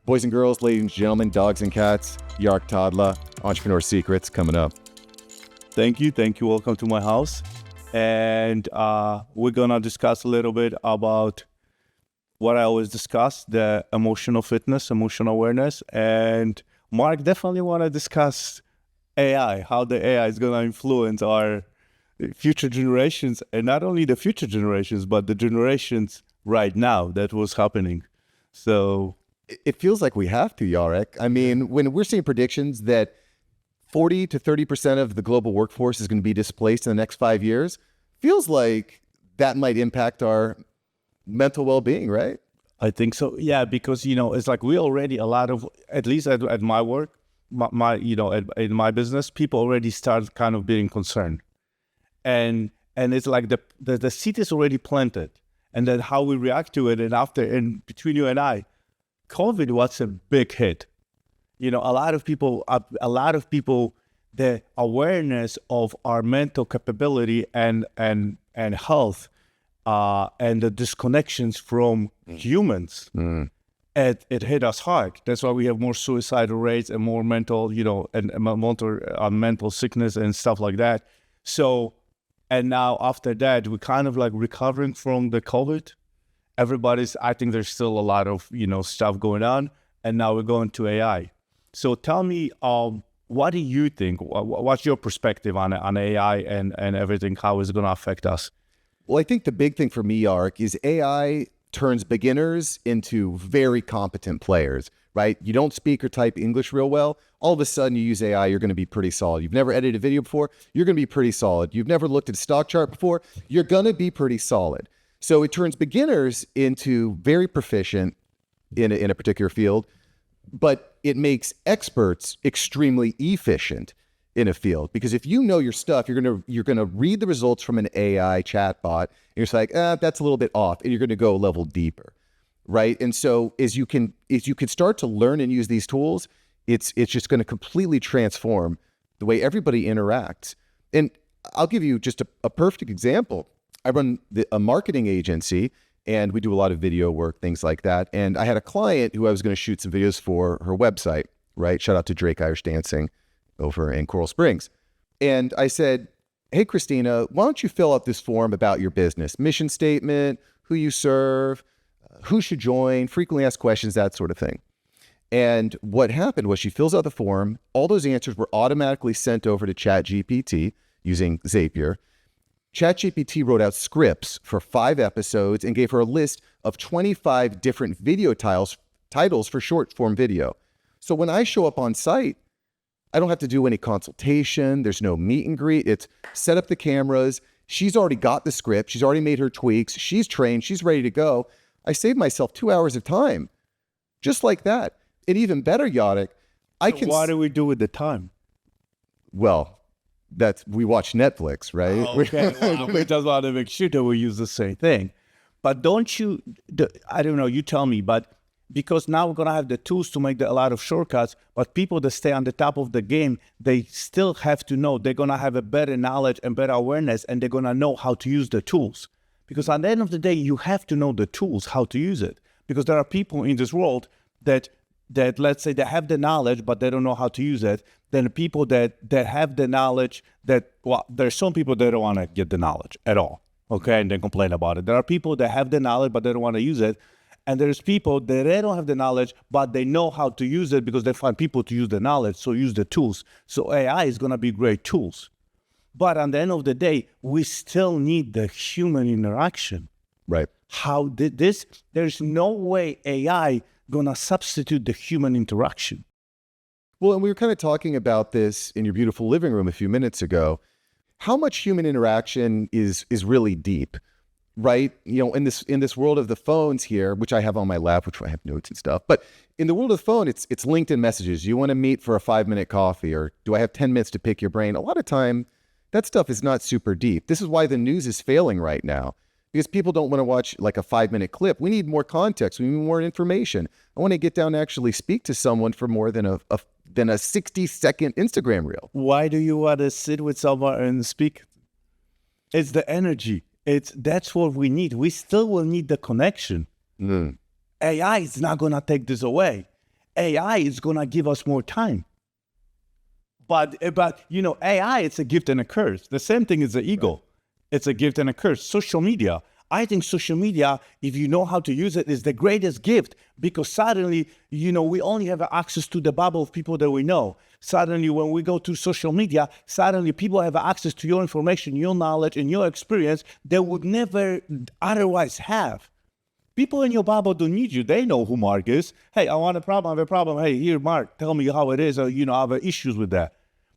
Boys and girls, ladies and gentlemen, dogs and cats, Jarek Tadla, Entrepreneur Secrets coming up. Thank you. Welcome to my house. And we're going to discuss a little bit about what I always discuss, the emotional fitness, emotional awareness. And Mark definitely want to discuss AI, how the AI is going to influence our future generations, and not only the future generations, but the generations right now that was happening. So it feels like we have to, Jarek. I mean, when we're seeing predictions that 40 to 30% of the global workforce is going to be displaced in the next 5 years, feels like that might impact our mental well-being, right? I think so. Yeah, because, it's like we already, a lot of, at least at my work, in my business, people already start kind of being concerned. And it's like the seed is already planted, and then how we react to it. And between you and I, COVID was a big hit. A lot of people, the awareness of our mental capability and health, and the disconnections from humans, it hit us hard. That's why we have more suicidal rates and more mental, mental sickness and stuff like that. So, and now after that, we're kind of like recovering from the COVID. I think there's still a lot of, stuff going on, and now we're going to AI. So tell me, what do you think? What's your perspective on AI and everything? How is it going to affect us? Well, I think the big thing for me, Jarek, is AI turns beginners into very competent players, right? You don't speak or type English real well. All of a sudden, you use AI, you're going to be pretty solid. You've never edited a video before, you're going to be pretty solid. You've never looked at a stock chart before, you're going to be pretty solid. So it turns beginners into very proficient in a particular field, but it makes experts extremely efficient in a field. Because if you know your stuff, you're gonna read the results from an AI chatbot, and you're just like, that's a little bit off, and you're gonna go a level deeper, right? And so as you can start to learn and use these tools, it's just gonna completely transform the way everybody interacts. And I'll give you just a perfect example. I run a marketing agency, and we do a lot of video work, things like that. And I had a client who I was going to shoot some videos for her website, right? Shout out to Drake Irish Dancing over in Coral Springs. And I said, hey, Christina, why don't you fill out this form about your business, mission statement, who you serve, who should join, frequently asked questions, that sort of thing. And what happened was she fills out the form. All those answers were automatically sent over to ChatGPT using Zapier. ChatGPT wrote out scripts for 5 episodes and gave her a list of 25 different video titles for short form video. So when I show up on site, I don't have to do any consultation. There's no meet and greet. It's set up the cameras. She's already got the script. She's already made her tweaks. She's trained. She's ready to go. I saved myself 2 hours of time. Just like that. And even better, Jarek, What do we do with the time? Well, we watch Netflix, right? Oh, okay. Well, we just want to make sure that we use the same thing. But don't you, I don't know, you tell me, but because now we're going to have the tools to make a lot of shortcuts, but people that stay on the top of the game, they still have to know, they're going to have a better knowledge and better awareness, and they're going to know how to use the tools. Because at the end of the day, you have to know the tools, how to use it. Because there are people in this world that let's say they have the knowledge, but they don't know how to use it. Then people that have the knowledge there's some people that don't want to get the knowledge at all, okay, and then complain about it. There are people that have the knowledge, but they don't want to use it. And there's people that they don't have the knowledge, but they know how to use it because they find people to use the knowledge, so use the tools. So AI is going to be great tools. But at the end of the day, we still need the human interaction. Right. There's no way AI going to substitute the human interaction. Well, and we were kind of talking about this in your beautiful living room a few minutes ago. How much human interaction is really deep, right? In this world of the phones here, which I have on my lap, which I have notes and stuff. But in the world of the phone, it's LinkedIn messages. You want to meet for a 5-minute coffee, or do I have 10 minutes to pick your brain? A lot of time, that stuff is not super deep. This is why the news is failing right now, because people don't want to watch like a 5-minute clip. We need more context. We need more information. I want to get down and actually speak to someone for more than a 60-second Instagram reel. Why do you want to sit with someone and speak? It's the energy. That's what we need. We still will need the connection. AI is not going to take this away. AI is going to give us more time. But AI, it's a gift and a curse. The same thing is the ego. Right. It's a gift and a curse. Social media. I think social media, if you know how to use it, is the greatest gift, because suddenly, we only have access to the bubble of people that we know. Suddenly, when we go to social media, suddenly people have access to your information, your knowledge, and your experience they would never otherwise have. People in your bubble don't need you. They know who Mark is. Hey, I want a problem. I have a problem. Hey, here, Mark, tell me how it is. Or, I have issues with that.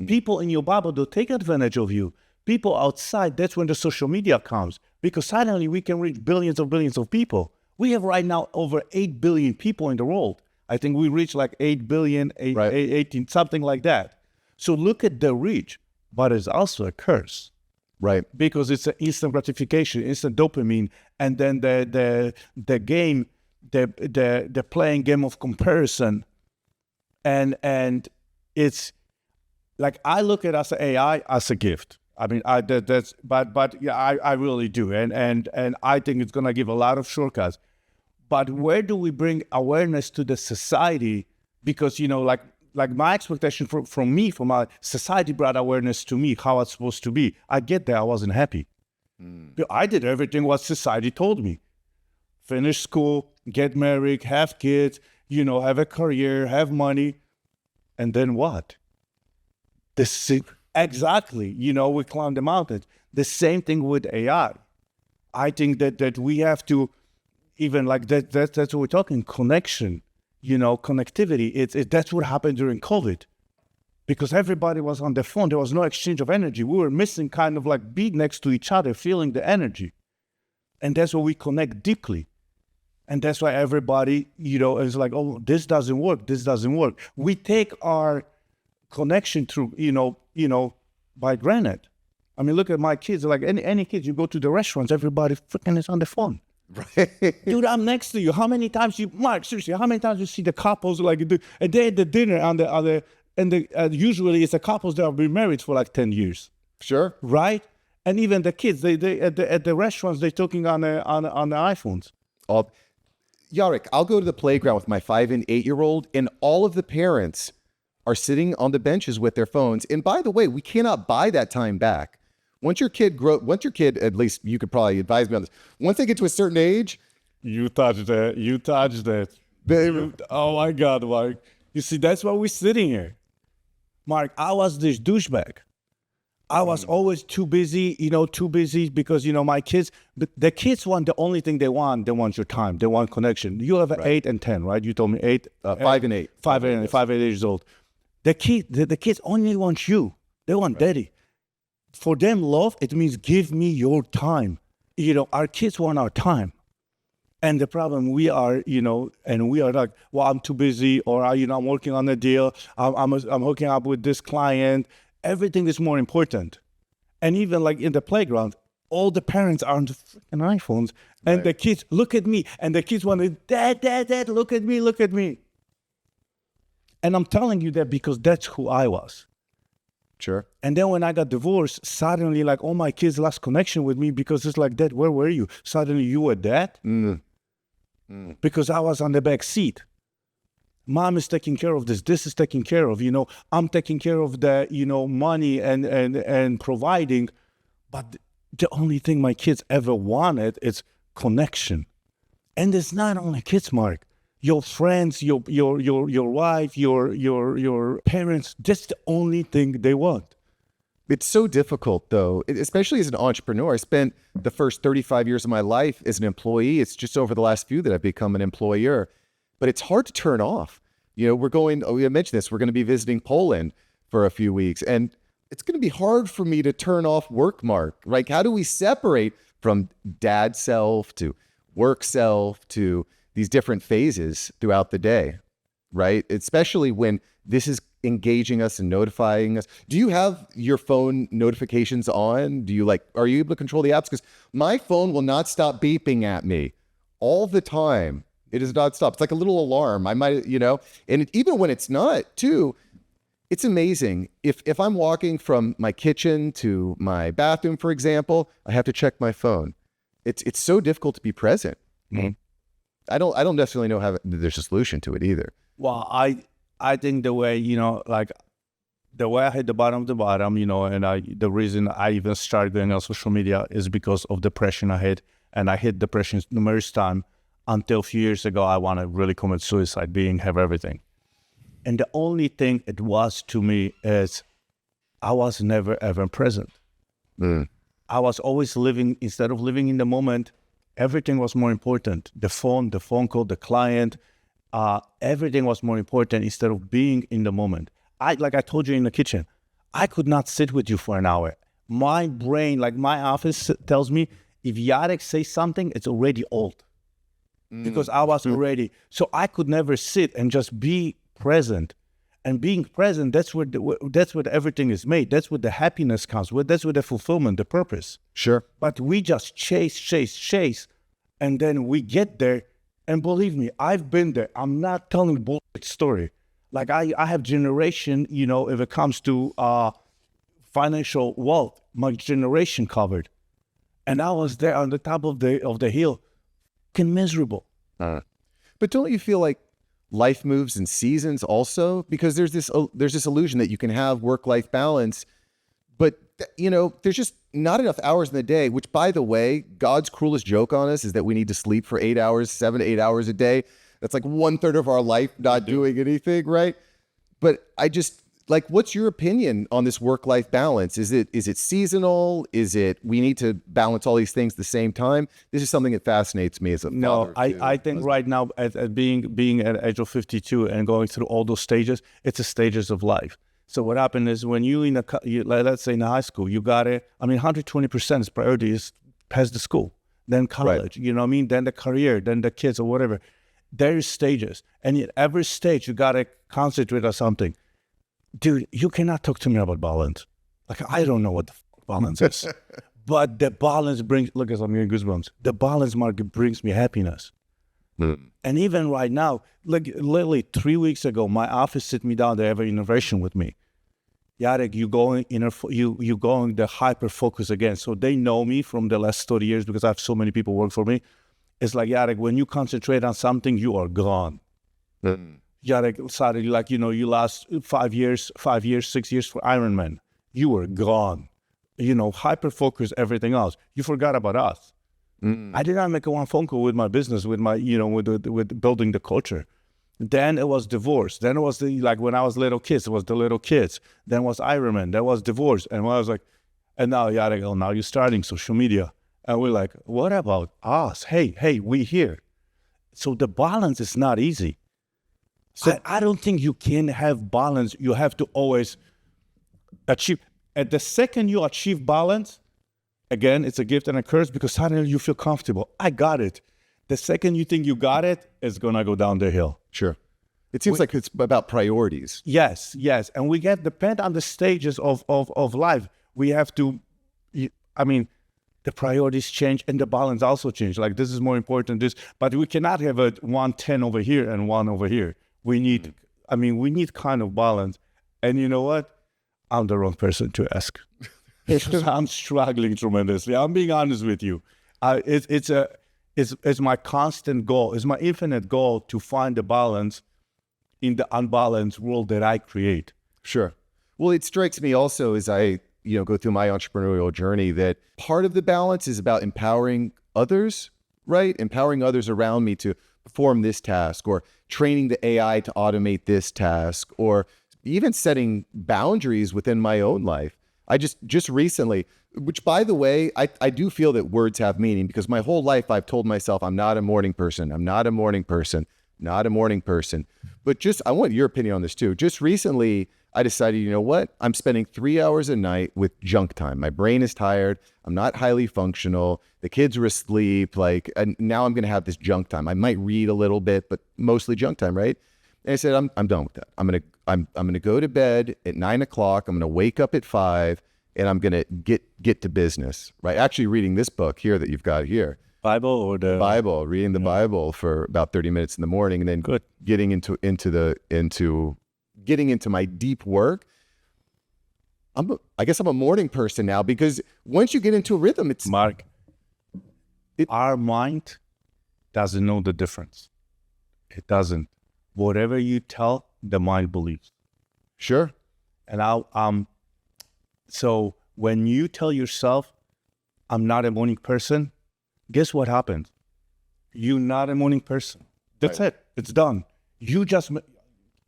People in your bubble don't take advantage of you. People outside, that's when the social media comes. Because suddenly we can reach billions of people. We have right now over 8 billion people in the world. I think we reach like 8 billion, 18, something like that. So look at the reach, but it's also a curse. Right. Because it's an instant gratification, instant dopamine, and then the game, the playing game of comparison, and it's like I look at as AI as a gift. I mean, I really do, and I think it's gonna give a lot of shortcuts. But where do we bring awareness to the society? Because like my expectation from my society brought awareness to me how it's supposed to be. I get there, I wasn't happy. I did everything what society told me. Finish school, get married, have kids, have a career, have money, and then what? Exactly, we climb the mountain. The same thing with AI. I think that we have to, even like that's what we're talking, connection. Connectivity. That's what happened during COVID, because everybody was on the phone. There was no exchange of energy. We were missing kind of like being next to each other, feeling the energy. And that's where we connect deeply. And that's why everybody, is like, oh, this doesn't work. This doesn't work. We take our connection through, by granted. I mean, look at my kids. Like any kids, you go to the restaurants, everybody freaking is on the phone. Right. Dude, I'm next to you. How many times Mark, seriously, how many times you see the couples like a day at the dinner and usually it's the couples that have been married for like 10 years. Sure. Right? And even the kids, they at the restaurants, they're talking on the iPhones. Jarek, I'll go to the playground with my 5 and 8-year-old, and all of the parents are sitting on the benches with their phones. And by the way, we cannot buy that time back. Once your kid, at least you could probably advise me on this. Once they get to a certain age, you touched it. Oh my God, Mark! You see, that's why we're sitting here, Mark. I was this douchebag. I was always too busy, because my kids. But the kids want the only thing they want your time. They want connection. You have 8 and 10, right? You told me 8, 5 and 8, 5 and 8 years old. The kids only want you. They want daddy. For them, love, it means give me your time. Our kids want our time. And the problem we are, and we are like, well, I'm too busy, or, I'm working on a deal. I'm hooking up with this client. Everything is more important. And even like in the playground, all the parents are on the freaking iPhones. And the kids, look at me. And the kids want to, dad, look at me. And I'm telling you that because that's who I was. Sure. And then when I got divorced, suddenly like all my kids lost connection with me, because it's like, Dad, where were you? Suddenly you were dead? Because I was on the back seat. Mom is taking care of this. This is taking care of, I'm taking care of the, money and providing. But the only thing my kids ever wanted is connection. And it's not only kids, Mark. Your friends, your wife, your parents, that's the only thing they want. It's so difficult, though, especially as an entrepreneur. I spent the first 35 years of my life as an employee. It's just over the last few that I've become an employer. But it's hard to turn off. We mentioned this, we're going to be visiting Poland for a few weeks. And it's going to be hard for me to turn off work, Mark. Like, how do we separate from dad self to work self to these different phases throughout the day, right? Especially when this is engaging us and notifying us. Do you have your phone notifications on? Are you able to control the apps? Because my phone will not stop beeping at me all the time. It does not stop. It's like a little alarm. I might, and even when it's not too, it's amazing. If I'm walking from my kitchen to my bathroom, for example, I have to check my phone. It's so difficult to be present. Mm-hmm. I don't necessarily know how there's a solution to it either. Well, I think the way, like the way I hit the bottom of the bottom, and the reason I even started going on social media is because of depression I had. And I hit depression numerous times until a few years ago, I want to really commit suicide, have everything. And the only thing it was to me is I was never ever present. I was always living, instead of living in the moment, everything was more important. The phone call, the client, everything was more important instead of being in the moment. Like I told you in the kitchen, I could not sit with you for an hour. My brain, like my office tells me, if Jarek says something, it's already old. Because I was already, so I could never sit and just be present. And being present, that's what everything is made. That's what the happiness comes with. That's what the fulfillment, the purpose. Sure. But we just chase, and then we get there. And believe me, I've been there. I'm not telling a bullshit story. Like I have generation, if it comes to financial wealth, my generation covered. And I was there on the top of the hill, fucking miserable. But don't you feel like life moves in seasons also? Because there's this illusion that you can have work-life balance, but there's just not enough hours in the day, which, by the way, God's cruelest joke on us is that we need to sleep for 8 hours, 7 to 8 hours a day. That's like 1/3 of our life not doing anything, right? But I just, like, what's your opinion on this work-life balance? Is it seasonal? Is it we need to balance all these things at the same time? This is something that fascinates me as a father. No, I think right now, at being at the age of 52 and going through all those stages, it's the stages of life. So what happened is when let's say in high school, you got it. 120% is priority is pass the school, then college, right. Then the career, then the kids or whatever. There's stages. And at every stage, you got to concentrate on something. Dude, you cannot talk to me about balance. Like, I don't know what the balance is. But the balance brings, look, I'm getting goosebumps. The balance market brings me happiness. And even right now, like literally 3 weeks ago, my office sit me down, they have an innovation with me. Jarek, you going the hyper focus again. So they know me from the last 30 years because I have so many people work for me. It's like, Jarek, when you concentrate on something, you are gone. Jarek, sorry, like, you last 5 years, 6 years for Ironman. You were gone. Hyper focus, everything else. You forgot about us. I did not make one phone call with my business, with my, with building the culture. Then it was divorce. Then it was like when I was little kids, it was the little kids. Then was Ironman. Then was divorce. And I was like, and now, Jarek, now you're starting social media. And we're like, what about us? Hey, we here. So the balance is not easy. So I don't think you can have balance. You have to always achieve. At the second you achieve balance, again, it's a gift and a curse because suddenly you feel comfortable. I got it. The second you think you got it, it's going to go down the hill. Sure. It seems like it's about priorities. Yes. And we depend on the stages of life. We have to, the priorities change and the balance also change. Like this is more important, but we cannot have a 110 over here and one over here. We need, we need kind of balance. And you know what? I'm the wrong person to ask. I'm struggling tremendously. I'm being honest with you. It's my constant goal. It's my infinite goal to find the balance in the unbalanced world that I create. Sure. Well, it strikes me also as I go through my entrepreneurial journey that part of the balance is about empowering others, right? Empowering others around me to perform this task, or training the AI to automate this task, or even setting boundaries within my own life. I just recently, which by the way, I do feel that words have meaning because my whole life I've told myself I'm not a morning person. I'm not a morning person, not a morning person. But I want your opinion on this too. Just recently, I decided, you know what? I'm spending 3 hours a night with junk time. My brain is tired. I'm not highly functional. The kids are asleep. And now I'm going to have this junk time. I might read a little bit, but mostly junk time, right? And I said, I'm done with that. I'm going to go to bed at 9 o'clock. I'm going to wake up at 5 and I'm going to get to business, right? Actually reading this book here that you've got here. Bible or the Bible, reading the Bible for about 30 minutes in the morning, and then getting into my deep work. I guess I'm a morning person now because once you get into a rhythm, it's Mark. Our mind doesn't know the difference. It doesn't. whatever you tell, the mind believes. Sure. And so when you tell yourself, I'm not a morning person, guess what happens? You're not a morning person. That's it. It's done. You just,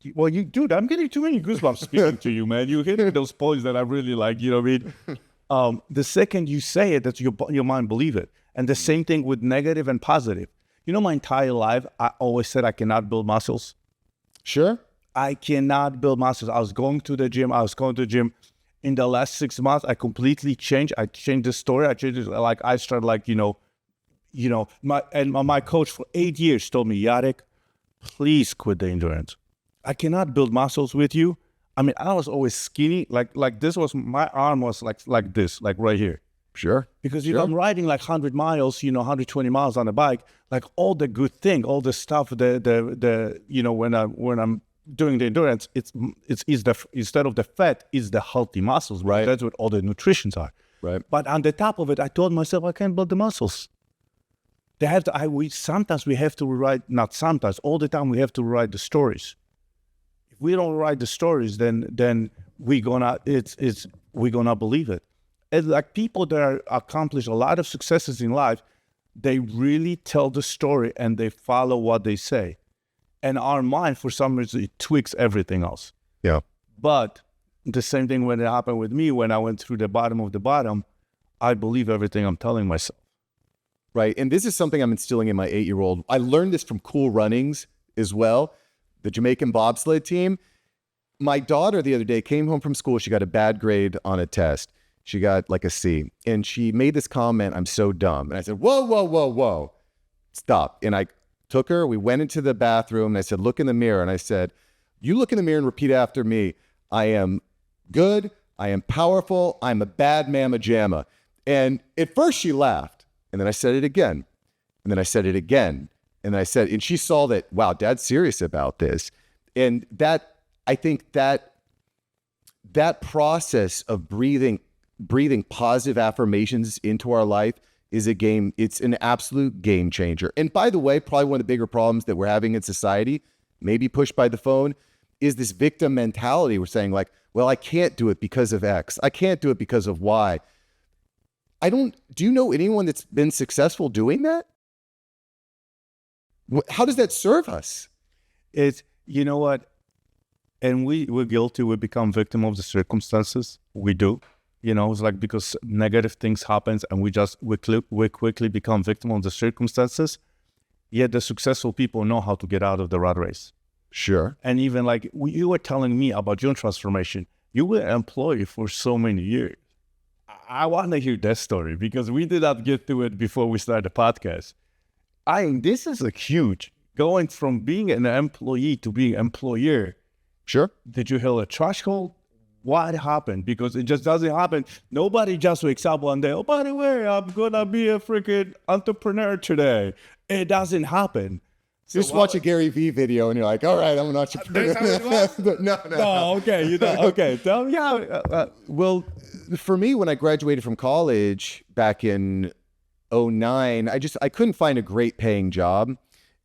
dude, I'm getting too many goosebumps speaking to you, man. You're hitting those points that I really like, you know what I mean? The second you say it, that's your mind believe it. And the same thing with negative and positive. You know, my entire life, I always said I cannot build muscles. Sure. I cannot build muscles. I was going to the gym. In the last 6 months, I completely changed. I changed the story. I changed it. Like I started my coach for 8 years told me, Jarek, please quit the endurance. I cannot build muscles with you. I mean, I was always skinny. Like this was, my arm was like this, like right here. Sure. Because I'm riding like 100 miles, 120 miles on a bike, like all the good thing, all the stuff, when I'm doing the endurance, it's instead of the fat, is the healthy muscles. Right. That's what all the nutritions are. Right. But on the top of it, I told myself I can't build the muscles. They have to. Sometimes we have to rewrite. Not sometimes. All the time we have to write the stories. If we don't write the stories, then we're gonna believe it. And like people that accomplish a lot of successes in life, they really tell the story and they follow what they say. And our mind, for some reason, it tweaks everything else. Yeah. But the same thing when it happened with me, when I went through the bottom of the bottom, I believe everything I'm telling myself. Right. And this is something I'm instilling in my 8-year-old. I learned this from Cool Runnings as well, the Jamaican bobsled team. My daughter the other day came home from school. She got a bad grade on a test. She got like a C. And she made this comment, I'm so dumb. And I said, whoa, whoa, whoa, whoa. Stop. And I took her, we went into the bathroom, and I said, look in the mirror. And I said, you look in the mirror and repeat after me. I am good. I am powerful. I'm a bad mamma jamma. And at first she laughed. And then I said it again. And then I said it again. And then and she saw that, wow, Dad's serious about this. And I think that process of breathing positive affirmations into our life is it's an absolute game changer. And by the way, probably one of the bigger problems that we're having in society, maybe pushed by the phone, is this victim mentality. We're saying like, well, I can't do it because of X. I can't do it because of Y. Do you know anyone that's been successful doing that? How does that serve us? It's, you know what? And we're guilty. We become victim of the circumstances. We do. It's like because negative things happens and we quickly become victim of the circumstances. Yet the successful people know how to get out of the rat race. Sure. And even like you were telling me about your transformation. You were an employee for so many years. I want to hear that story because we did not get to it before we started the podcast. This is a huge, going from being an employee to being an employer. Sure. Did you hit a threshold? What happened? Because it just doesn't happen. Nobody just wakes up one day, oh, by the way, I'm going to be a freaking entrepreneur today. It doesn't happen. So just watch a Gary Vee video and you're like, all right, I'm an entrepreneur. No, okay. Okay. Well, for me, when I graduated from college back in 2009, I couldn't find a great paying job.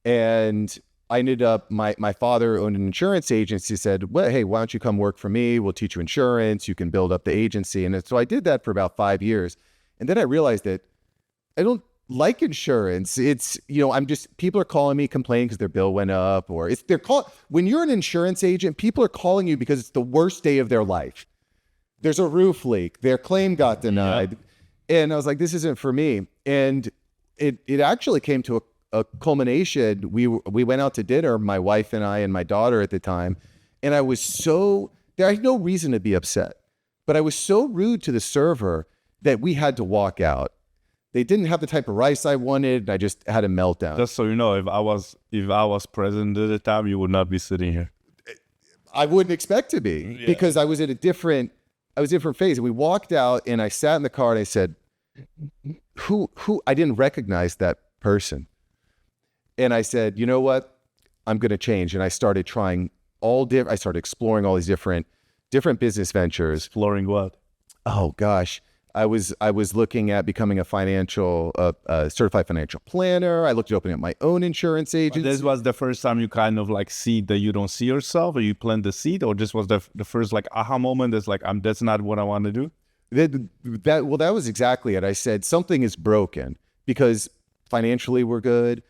And I ended up, my father owned an insurance agency, said, well, hey, why don't you come work for me? We'll teach you insurance. You can build up the agency. And so I did that for about 5 years. And then I realized that I don't like insurance. It's, people are calling me complaining because their bill went up, or when you're an insurance agent, people are calling you because it's the worst day of their life. There's a roof leak. Their claim got denied. Yeah. And I was like, this isn't for me. And it actually came to a culmination. We went out to dinner, my wife and I and my daughter at the time. And I had no reason to be upset, but I was so rude to the server that we had to walk out. They didn't have the type of rice I wanted, and I just had a meltdown. Just so you know, if I was president at the time, you would not be sitting here. I wouldn't expect to be, because I was at a different phase. And we walked out, and I sat in the car, and I said, who, I didn't recognize that person. And I said, you know what? I'm going to change. And I started trying I started exploring all these different business ventures. Exploring what? Oh gosh. I was looking at becoming a certified financial planner. I looked at opening up my own insurance agency. This was the first time you kind of like see that you don't see yourself, or you plant the seed, or this was the first like aha moment that's like, that's not what I want to do? That was exactly it. I said something is broken because financially we're good.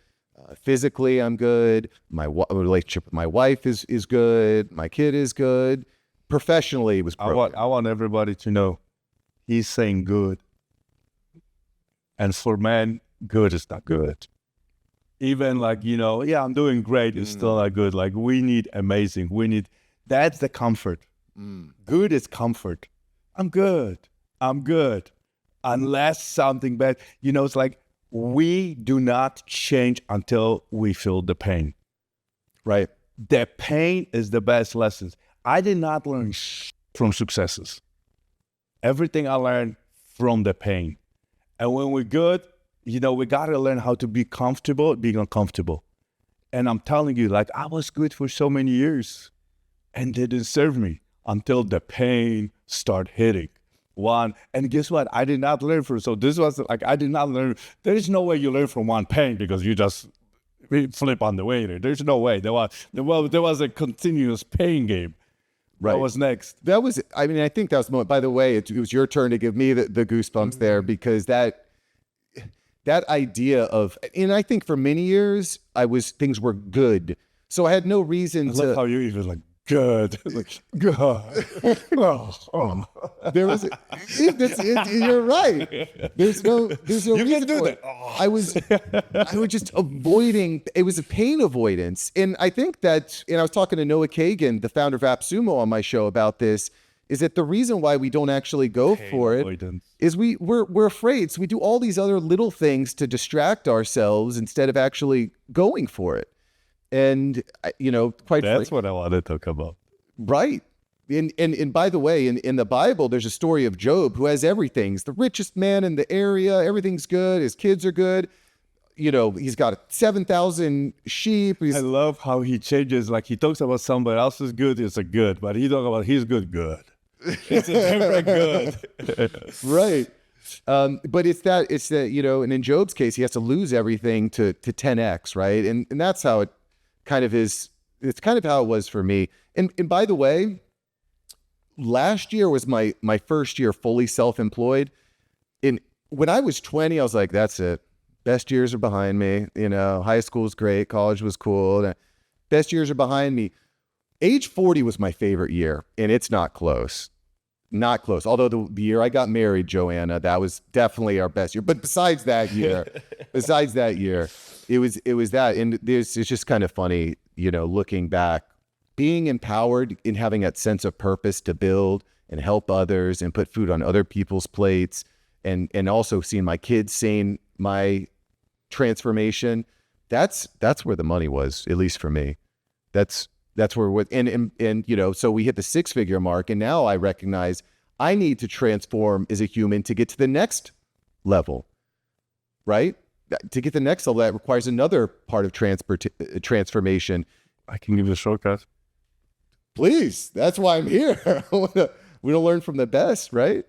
Physically, I'm good. My relationship with my wife is good. My kid is good. Professionally, it was broken. I want everybody to know he's saying good. And for men, good is not good. Even like, I'm doing great. It's still not good. Like we need amazing. That's the comfort. Good is comfort. I'm good. Unless something bad, it's like, we do not change until we feel the pain, right? The pain is the best lessons. I did not learn from successes. Everything I learned from the pain. And when we're good, we got to learn how to be comfortable being uncomfortable. And I'm telling you, like, I was good for so many years and they didn't serve me until the pain started hitting. And guess what? I did not learn from, so this was like, I did not learn. There is no way you learn from one pain because you just flip on the waiter. There's no way. There was a continuous pain game. Right. What was next? I think that was the moment. By the way, it was your turn to give me the goosebumps there, because that idea of, and I think for many years, things were good. So I had no reason to. I love how you even like, good. Like, God. Oh. There was, you're right. There's no You reason can do for that. it. I was just avoiding. It was a pain avoidance, and I think that. And I was talking to Noah Kagan, the founder of AppSumo, on my show about this. Is that the reason why we don't actually go for it? Is we're afraid, so we do all these other little things to distract ourselves instead of actually going for it. And that's what I want to talk about. Right. And by the way, in the Bible, there's a story of Job, who has everything. He's the richest man in the area. Everything's good. His kids are good. He's got 7,000 sheep. I love how he changes. Like, he talks about somebody else's good. It's a good, but he talks about his good. It's a different good. Right. But it's that, and in Job's case, he has to lose everything to 10x, right? And that's how it kind of is. It's kind of how it was for me. And by the way, last year was my first year fully self-employed. And when I was 20, I was like, that's it. Best years are behind me. High school was great. College was cool. Best years are behind me. Age 40 was my favorite year, and it's not close. Not close. Although the year I got married, Joanna, that was definitely our best year. But besides that year, it was that. And it's just kind of funny, looking back, being empowered in having that sense of purpose to build and help others and put food on other people's plates, and also seeing my kids seeing my transformation. That's where the money was, at least for me. That's where so we hit the 6-figure mark, and now I recognize I need to transform as a human to get to the next level, right? To get the next level, that requires another part of transformation. I can give you a shortcut. Please, that's why I'm here. We don't learn from the best, right?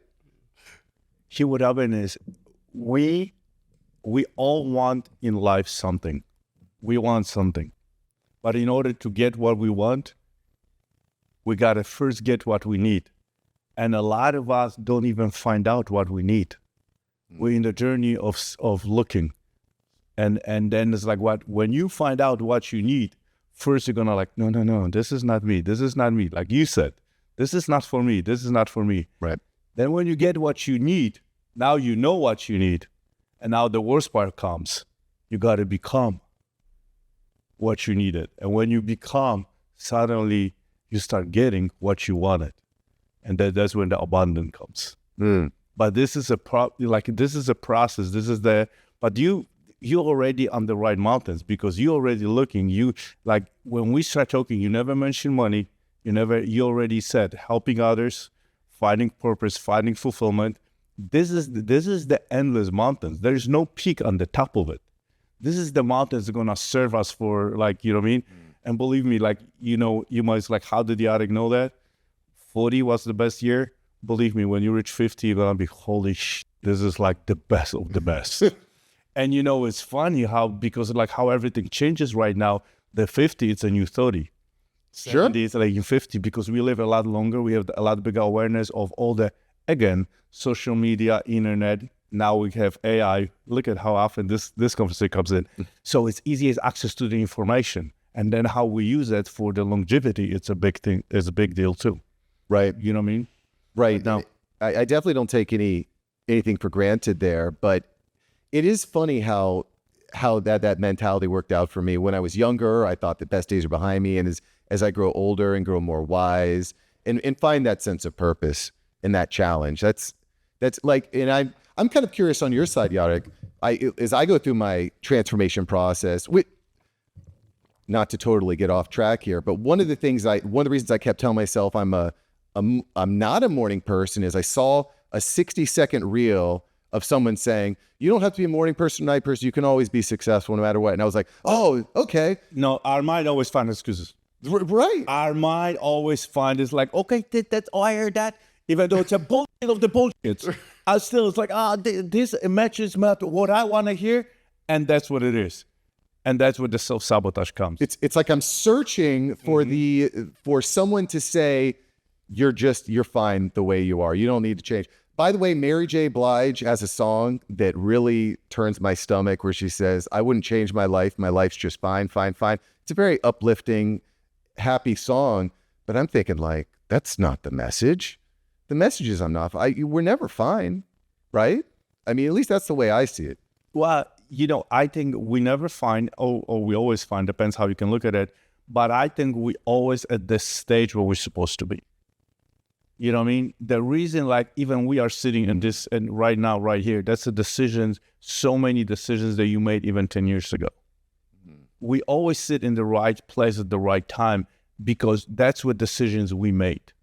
Here, what happened is we all want in life something. We want something. But in order to get what we want, we got to first get what we need. And a lot of us don't even find out what we need. We're in the journey of looking. And then it's like, when you find out what you need, first you're going to like, no, this is not me. This is not me. Like you said, this is not for me. This is not for me. Right. Then when you get what you need, now you know what you need. And now the worst part comes. You got to become what you needed. And when you become, suddenly you start getting what you wanted. And that's when the abundance comes. But this is a process. But you're already on the right mountains, because you're already looking. When we start talking, you never mention money. You already said helping others, finding purpose, finding fulfillment. This is the endless mountains. There's no peak on the top of it. This is the mountains that are gonna serve us for, you know what I mean? And believe me, you might like, how did Jarek know that? 40 was the best year, believe me, when you reach 50, you're gonna be, holy shit, this is like the best of the best. And it's funny how, because like how everything changes right now, the 50, it's a new 30. Sure. 70, it's like in 50, because we live a lot longer. We have a lot bigger awareness of all the, again, social media, internet. Now we have AI. Look at how often this conversation comes in. So it's easy as access to the information. And then how we use it for the longevity, it's a big thing. It's a big deal too. Right. You know what I mean? Right. Now, I definitely don't take anything for granted there, but it is funny how that mentality worked out for me. When I was younger, I thought the best days are behind me. And as I grow older and grow more wise and find that sense of purpose and that challenge, that's like, and I'm kind of curious on your side, Jarek, as I go through my transformation process, not to totally get off track here, but one of the reasons I kept telling myself I'm not a morning person is I saw a 60-second reel of someone saying, you don't have to be a morning person, night person. You can always be successful no matter what. And I was like, oh, okay. No, our mind always finds excuses. Right. Our mind always finds, it's like, okay, that's, oh, I heard that. Even though it's a bullshit of the bullshit. I still, it's like, this matches what I want to hear. And that's what it is. And that's where the self-sabotage comes. It's like I'm searching for for someone to say, you're fine the way you are. You don't need to change. By the way, Mary J. Blige has a song that really turns my stomach where she says, I wouldn't change my life. My life's just fine, fine, fine. It's a very uplifting, happy song. But I'm thinking like, that's not the message. The message is we're never fine, right? I mean, at least that's the way I see it. Well, I think we never find, or we always find, depends how you can look at it. But I think we always at this stage where we're supposed to be. You know what I mean? The reason, like, even we are sitting in this, and right now, right here, that's the decisions, so many decisions that you made even 10 years ago. Mm-hmm. We always sit in the right place at the right time because that's what decisions we made.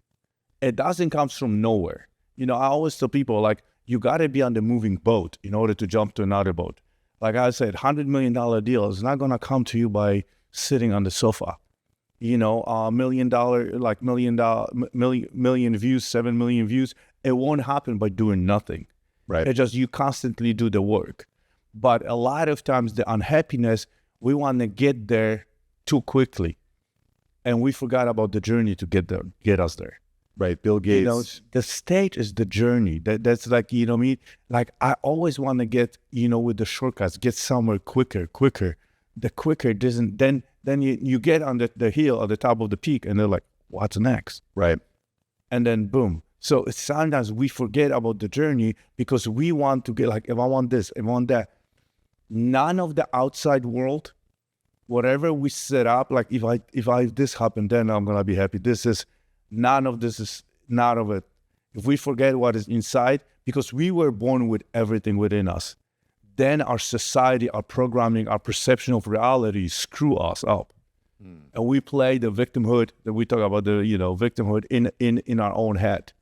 It doesn't come from nowhere. I always tell people, like, you got to be on the moving boat in order to jump to another boat. Like I said, $100 million deal is not going to come to you by sitting on the sofa. $1 million, like million views, 7 million views. It won't happen by doing nothing. Right. It's just you constantly do the work. But a lot of times the unhappiness, we want to get there too quickly. And we forgot about the journey to get us there. Right. Bill Gates. The stage is the journey. That's like, me. Like I always want to get, with the shortcuts, get somewhere quicker. The quicker doesn't, then you get on the hill at the top of the peak and they're like, what's next? Right. And then boom. So sometimes we forget about the journey because we want to get like, if I want this, if I want that. None of the outside world, whatever we set up, like if this happened, then I'm going to be happy. None of it. If we forget what is inside, because we were born with everything within us, then our society, our programming, our perception of reality screw us up. And we play the victimhood, that we talk about the, victimhood in our own head.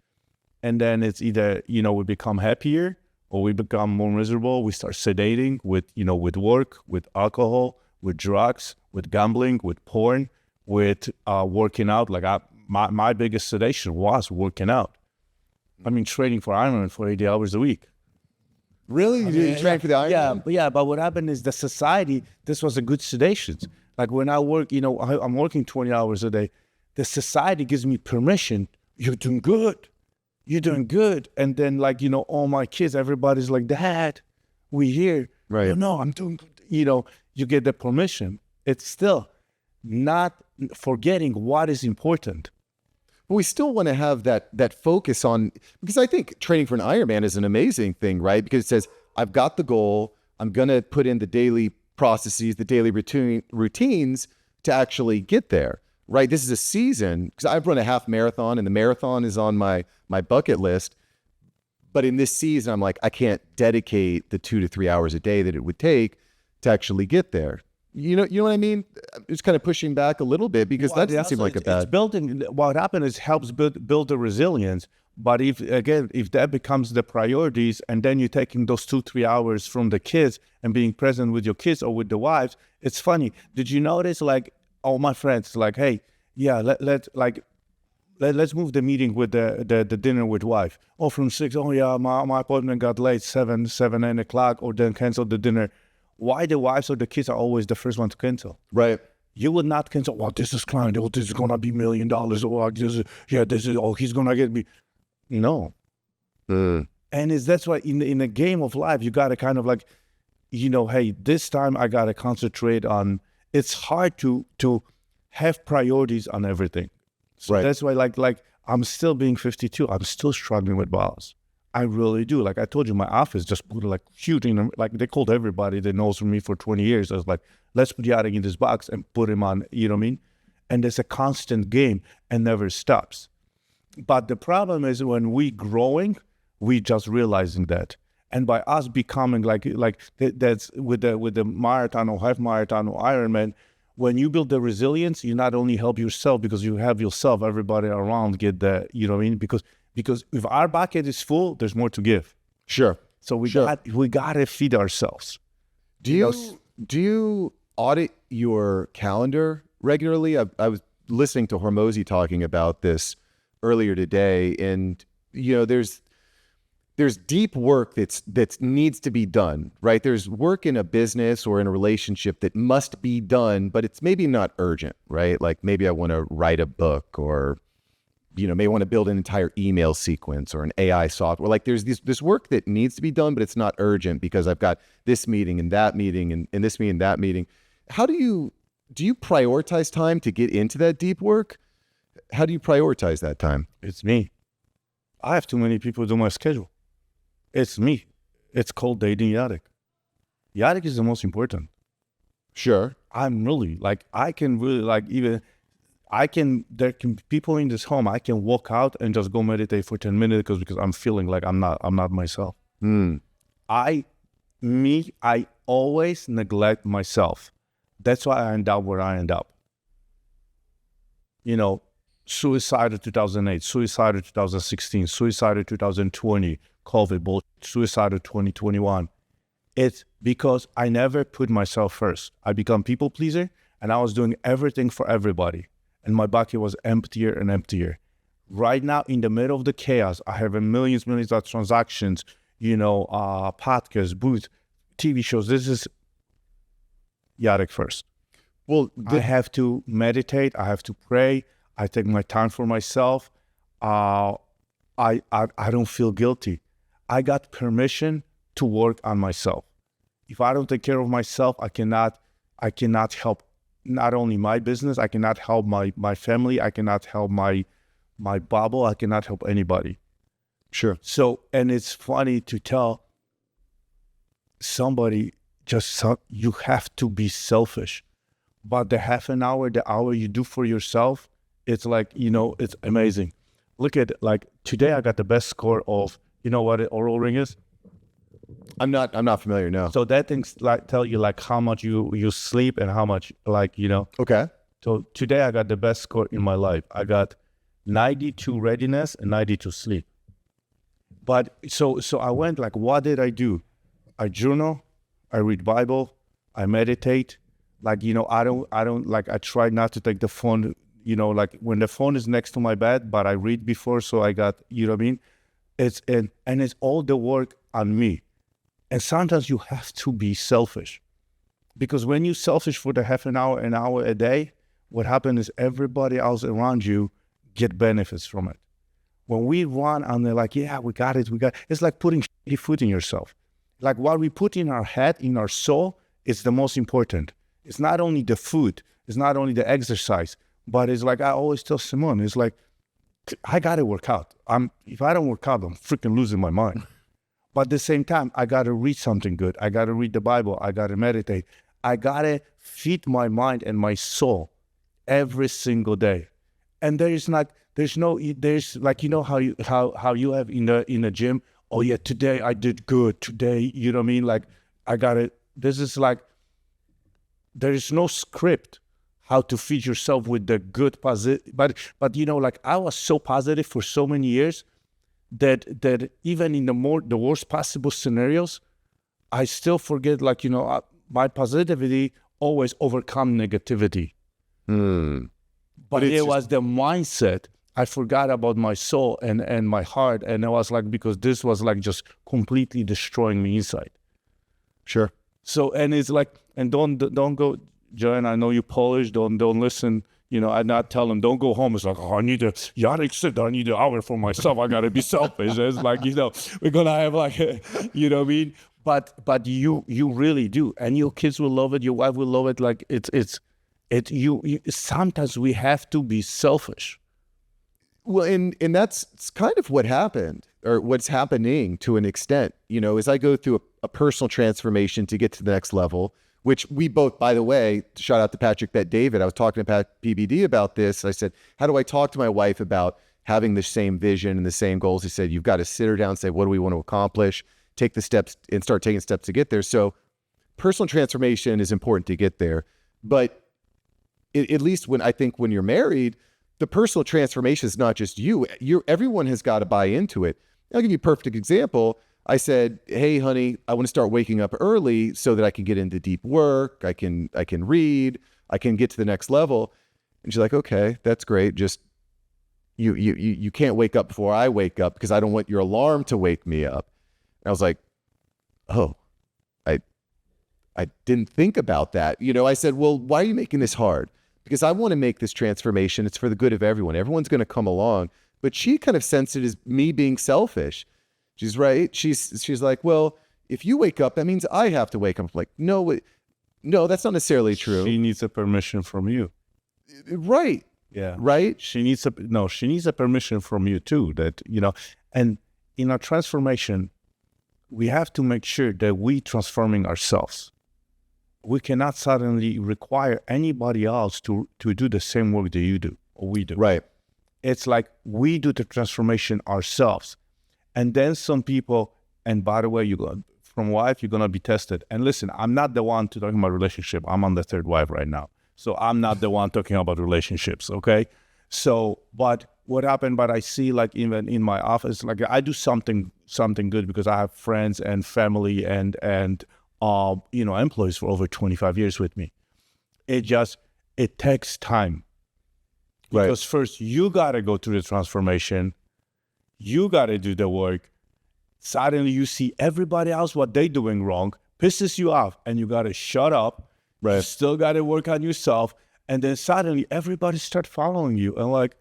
And then it's either, we become happier or we become more miserable. We start sedating with work, with alcohol, with drugs, with gambling, with porn, with working out. Like my biggest sedation was working out. I mean, training for Ironman for 80 hours a week. Really? You train for the Ironman? Yeah, but what happened is the society, this was a good sedation. Like when I work, I'm working 20 hours a day. The society gives me permission. You're doing good. And then all my kids, everybody's like, Dad, we here. Right. No, I'm doing good. You get the permission. It's still not forgetting what is important. But we still want to have that focus on, because I think training for an Ironman is an amazing thing, right? Because it says, I've got the goal. I'm going to put in the daily processes, the daily routines to actually get there, right? This is a season, because I've run a half marathon and the marathon is on my bucket list. But in this season, I'm like, I can't dedicate the 2 to 3 hours a day that it would take to actually get there. You know what I mean? It's kind of pushing back a little bit because that doesn't seem like a bad. It's building. What happens is helps build the resilience. But if that becomes the priorities, and then you're taking those 2-3 hours from the kids and being present with your kids or with the wives, it's funny. Did you notice? Like all my friends, like, hey, yeah, let let's move the meeting with the dinner with wife. Oh, from 6, oh yeah, my appointment got late, 7, 8 o'clock, or then cancel the dinner. Why the wives or the kids are always the first one to cancel? Right. You would not cancel, well, this is client, oh, this is going to be $1 million, or oh, he's going to get me. No. And that's why in the game of life, you got to kind of like, hey, this time I got to concentrate on, it's hard to have priorities on everything. So that's why like I'm still being 52. I'm still struggling with balance. I really do. Like I told you, my office just put like huge in them. Like they called everybody that knows me for 20 years. I was like, let's put Jarek in this box and put him on, you know what I mean? And it's a constant game and never stops. But the problem is when we growing, we just realizing that. And by us becoming like that's with the marathon or half marathon or Ironman, when you build the resilience, you not only help yourself because you have yourself, everybody around get the, you know what I mean? Because if our bucket is full, there's more to give. Sure. So we gotta feed ourselves. Do you audit your calendar regularly? I was listening to Hormozi talking about this earlier today, and there's deep work that needs to be done, right? There's work in a business or in a relationship that must be done, but it's maybe not urgent, right? Like maybe I want to write a book, or maybe want to build an entire email sequence or an AI software. Like there's this work that needs to be done, but it's not urgent because I've got this meeting and that meeting and this meeting, that meeting. How do you prioritize time to get into that deep work? How do you prioritize that time? It's me. I have too many people do my schedule. It's me. It's called dating Jarek. Jarek is the most important. Sure. I'm really like, I can really like there can be people in this home, I can walk out and just go meditate for 10 minutes because I'm feeling like I'm not myself. I always neglect myself. That's why I end up where I end up. Suicide in 2008, suicide in 2016, suicide in 2020, COVID, suicide in 2021. It's because I never put myself first. I become people pleaser and I was doing everything for everybody. And my bucket was emptier and emptier. Right now, in the middle of the chaos, I have millions of transactions, podcasts, booths, TV shows. This is Jarek first. Well, I have to meditate. I have to pray. I take my time for myself. I don't feel guilty. I got permission to work on myself. If I don't take care of myself, I cannot help not only my business, I cannot help my family, I cannot help my bubble, I cannot help anybody. Sure. So, and it's funny to tell somebody you have to be selfish. But the half an hour, the hour you do for yourself, it's like, it's amazing. Look at like today I got the best score of, what an oral ring is? I'm not familiar, no. So that things like tell you like how much you sleep and how much Okay. So today I got the best score in my life. I got 92 readiness and 92 sleep. But so I went like, what did I do? I journal, I read Bible, I meditate. Like, I don't like, I try not to take the phone, like when the phone is next to my bed, but I read before. So I got, you know what I mean? And it's all the work on me. And sometimes you have to be selfish, because when you're selfish for the half an hour a day, what happens is everybody else around you get benefits from it. When we run and they're like, yeah, we got it. It's like putting shitty food in yourself. Like what we put in our head, in our soul, is the most important. It's not only the food, it's not only the exercise, but it's like I always tell Simone, it's like, I got to work out. If I don't work out, I'm freaking losing my mind. But at the same time, I got to read something good. I got to read the Bible. I got to meditate. I got to feed my mind and my soul every single day. And there's like, how you have in the gym, oh yeah, today I did good. Today, you know what I mean? Like this is like, there is no script how to feed yourself with the good positive. But like I was so positive for so many years that even in the worst possible scenarios, I still forget, like, my positivity always overcome negativity. But it was the mindset I forgot about my soul and my heart. And I was like, because this was like just completely destroying me inside. Sure. So, and it's like, and don't go, Joanne, I know you're Polish, don't listen, I not tell them, don't go home. It's like, oh, Jarek said I need an hour for myself. I got to be selfish. It's like, we're going to have like, you know what I mean? But you really do. And your kids will love it. Your wife will love it. Like you sometimes we have to be selfish. Well, and that's kind of what happened, or what's happening to an extent, as I go through a personal transformation to get to the next level, which we both, by the way, shout out to Patrick Bet David. I was talking to Pat PBD about this. I said, how do I talk to my wife about having the same vision and the same goals? He said, you've got to sit her down and say, what do we want to accomplish? Take the steps and start taking steps to get there. So personal transformation is important to get there. But at least when you're married, the personal transformation is not just you. Everyone has got to buy into it. I'll give you a perfect example. I said, hey, honey, I want to start waking up early so that I can get into deep work. I can read. I can get to the next level. And she's like, okay, that's great. Just you can't wake up before I wake up because I don't want your alarm to wake me up. And I was like, oh, I didn't think about that. I said, well, why are you making this hard? Because I want to make this transformation. It's for the good of everyone. Everyone's going to come along. But she kind of sensed it as me being selfish. She's right. She's like, well, if you wake up, that means I have to wake up. I'm like, no, that's not necessarily true. She needs a permission from you. Right. Yeah. Right. She needs a permission from you too. That, and in our transformation, we have to make sure that we transforming ourselves. We cannot suddenly require anybody else to do the same work that you do or we do. Right. It's like we do the transformation ourselves. And then some people, and by the way, from wife, you're going to be tested. And listen, I'm not the one talking about relationship. I'm on the third wife right now. So I'm not the one talking about relationships, okay? So, but what happened, but I see like even in my office, like I do something good because I have friends and family and employees for over 25 years with me. It takes time. Right. Because first you got to go through the transformation. You got to do the work. Suddenly you see everybody else, what they doing wrong, pisses you off, and you got to shut up. Right. You still got to work on yourself. And then suddenly everybody start following you. And like,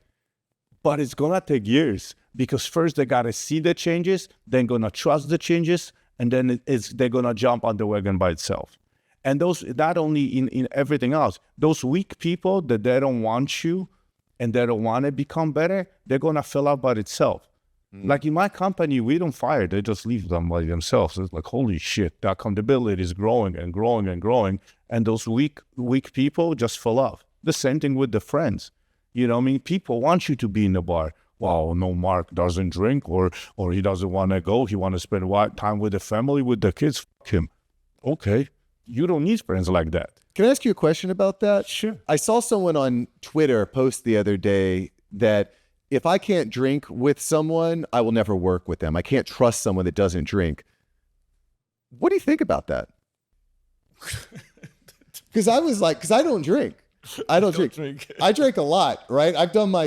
but it's going to take years because first they got to see the changes, then going to trust the changes, and then they're going to jump on the wagon by itself. And those, not only in everything else, those weak people that they don't want you and they don't want to become better, they're going to fill up by itself. Like in my company, we don't fire. They just leave them by themselves. It's like, holy shit, the accountability is growing and growing and growing. And those weak people just fill up. The same thing with the friends. People want you to be in the bar. Wow, no, Mark doesn't drink or he doesn't want to go. He want to spend time with the family, with the kids. Fuck him. Okay. You don't need friends like that. Can I ask you a question about that? Sure. I saw someone on Twitter post the other day that if I can't drink with someone, I will never work with them. I can't trust someone that doesn't drink. What do you think about that? Because I don't drink. I don't drink. I drink a lot, right?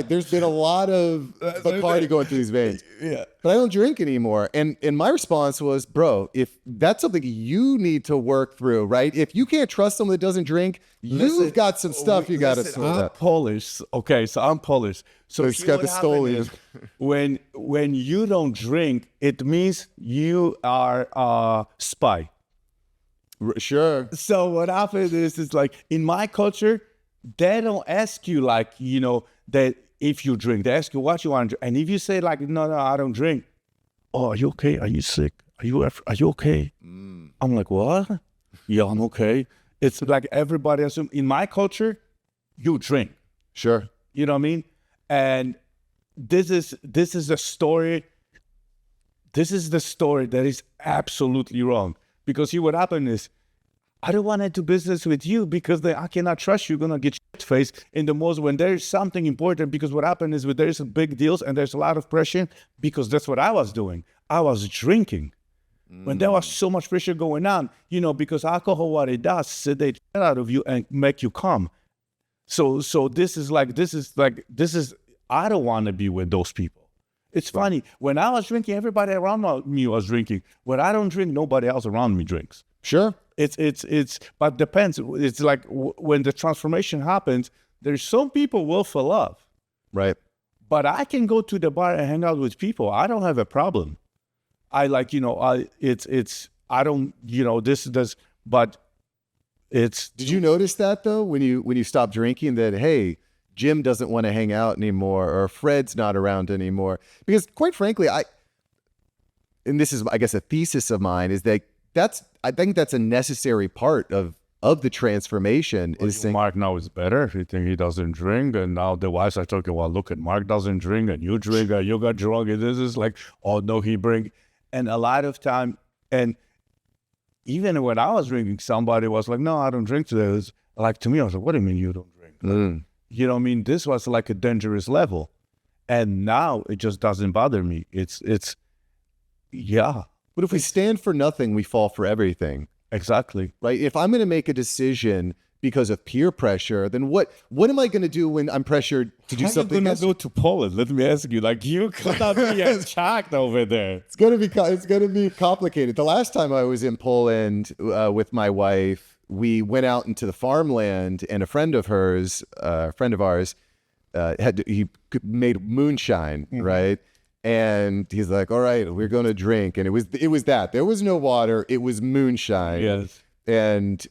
There's been a lot of Bacardi going through these veins. Yeah. But I don't drink anymore. And my response was, bro, if that's something you need to work through, right? If you can't trust someone that doesn't drink, you've got some stuff you got to sort out. I'm Polish. Okay, so I'm Polish. So it's got the Stolian. When you don't drink, it means you are a spy. Sure. So what happens is like in my culture, they don't ask you like, that if you drink, they ask you what you want to drink. And if you say like, no, I don't drink. Oh, are you okay? Are you sick? Are you okay? I'm like, what? Yeah, I'm okay. It's like everybody assumes in my culture, you drink. Sure. You know what I mean? And this is a story. This is the story that is absolutely wrong. Because see what happened is, I don't want to do business with you because I cannot trust you. You're going to get shit-faced in the most when there's something important. Because what happened is when there's big deals and there's a lot of pressure, because that's what I was doing. I was drinking. When there was so much pressure going on, because alcohol, what it does, sedate out of you and make you calm. So this is I don't want to be with those people. It's funny. When I was drinking, everybody around me was drinking. When I don't drink, nobody else around me drinks. Sure. But depends. It's like when the transformation happens, there's some people will fall off. Right. But I can go to the bar and hang out with people. I don't have a problem. I like, but it's. Did you notice that though, when you stopped drinking, that, hey, Jim doesn't want to hang out anymore, or Fred's not around anymore? Because quite frankly, and this is, I guess, a thesis of mine, is that I think that's a necessary part of the transformation. Well, is saying, Mark now is better. He think he doesn't drink, and now the wives are talking, well, look at Mark doesn't drink, and you drink, and you got drunk, and this is like, oh no, he bring. And a lot of time, and even when I was drinking, somebody was like, no, I don't drink today. It was like, to me, I was like, what do you mean you don't drink? You know what I mean? This was like a dangerous level. And now it just doesn't bother me. Yeah. But if we stand for nothing, we fall for everything. Exactly. Right? If I'm going to make a decision because of peer pressure, then what am I going to do when I'm pressured to do something? You're going to go to Poland. Let me ask you, like, you cannot be attacked over there. It's going to be complicated. The last time I was in Poland with my wife, we went out into the farmland, and a friend of ours, he made moonshine, right? And he's like, all right, we're going to drink. And it was that. There was no water. It was moonshine. Yes. And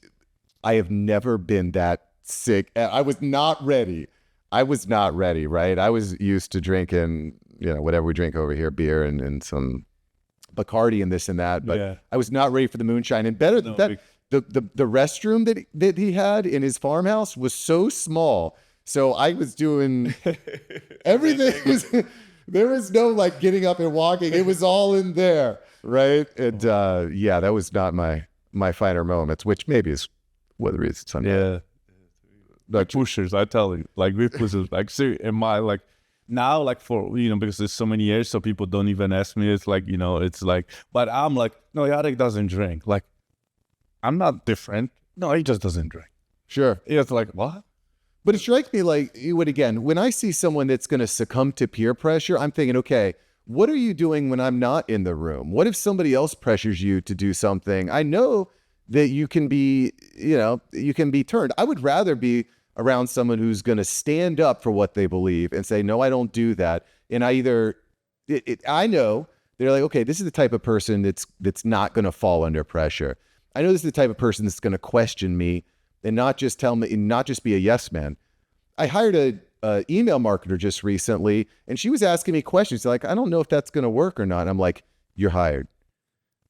I have never been that sick. I was not ready. Right? I was used to drinking, whatever we drink over here, beer and some Bacardi and this and that. But I was not ready for the moonshine. And better than that, the restroom that he had in his farmhouse was so small. So I was doing everything. There was no like getting up and walking. It was all in there, right? And that was not my finer moments, which maybe is one of the reasons I'm like pushers. I tell you, like we pushers, like seriously, am I like now, like for because there's so many years, so people don't even ask me. It's like it's like, but I'm like, no, Jarek doesn't drink. Like I'm not different. No, he just doesn't drink. Sure. It's like what? But it strikes me like, when I see someone that's going to succumb to peer pressure, I'm thinking, okay, what are you doing when I'm not in the room? What if somebody else pressures you to do something? I know that you can be turned. I would rather be around someone who's going to stand up for what they believe and say, no, I don't do that. And I know they're like, okay, this is the type of person that's not going to fall under pressure. I know this is the type of person that's going to question me and not just tell me, and not just be a yes man. I hired a email marketer just recently, and she was asking me questions like, I don't know if that's going to work or not. I'm like, you're hired.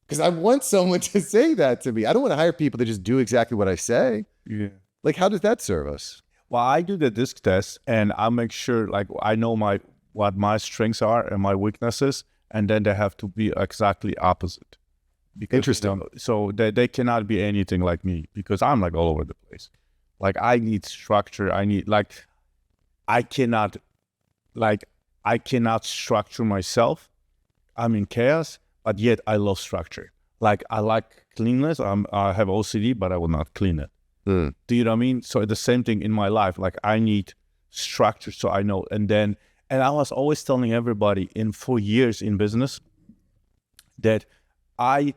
Because I want someone to say that to me. I don't want to hire people that just do exactly what I say. Yeah. Like, how does that serve us? Well, I do the disc test, and I make sure, like, I know what my strengths are and my weaknesses, and then they have to be exactly opposite. Because, interesting. So they cannot be anything like me, because I'm like all over the place. Like I need structure. I cannot structure myself. I'm in chaos, but yet I love structure. Like I like cleanness. I have OCD, but I will not clean it. Do you know what I mean? So the same thing in my life. Like I need structure, so I know. And I was always telling everybody for years in business that I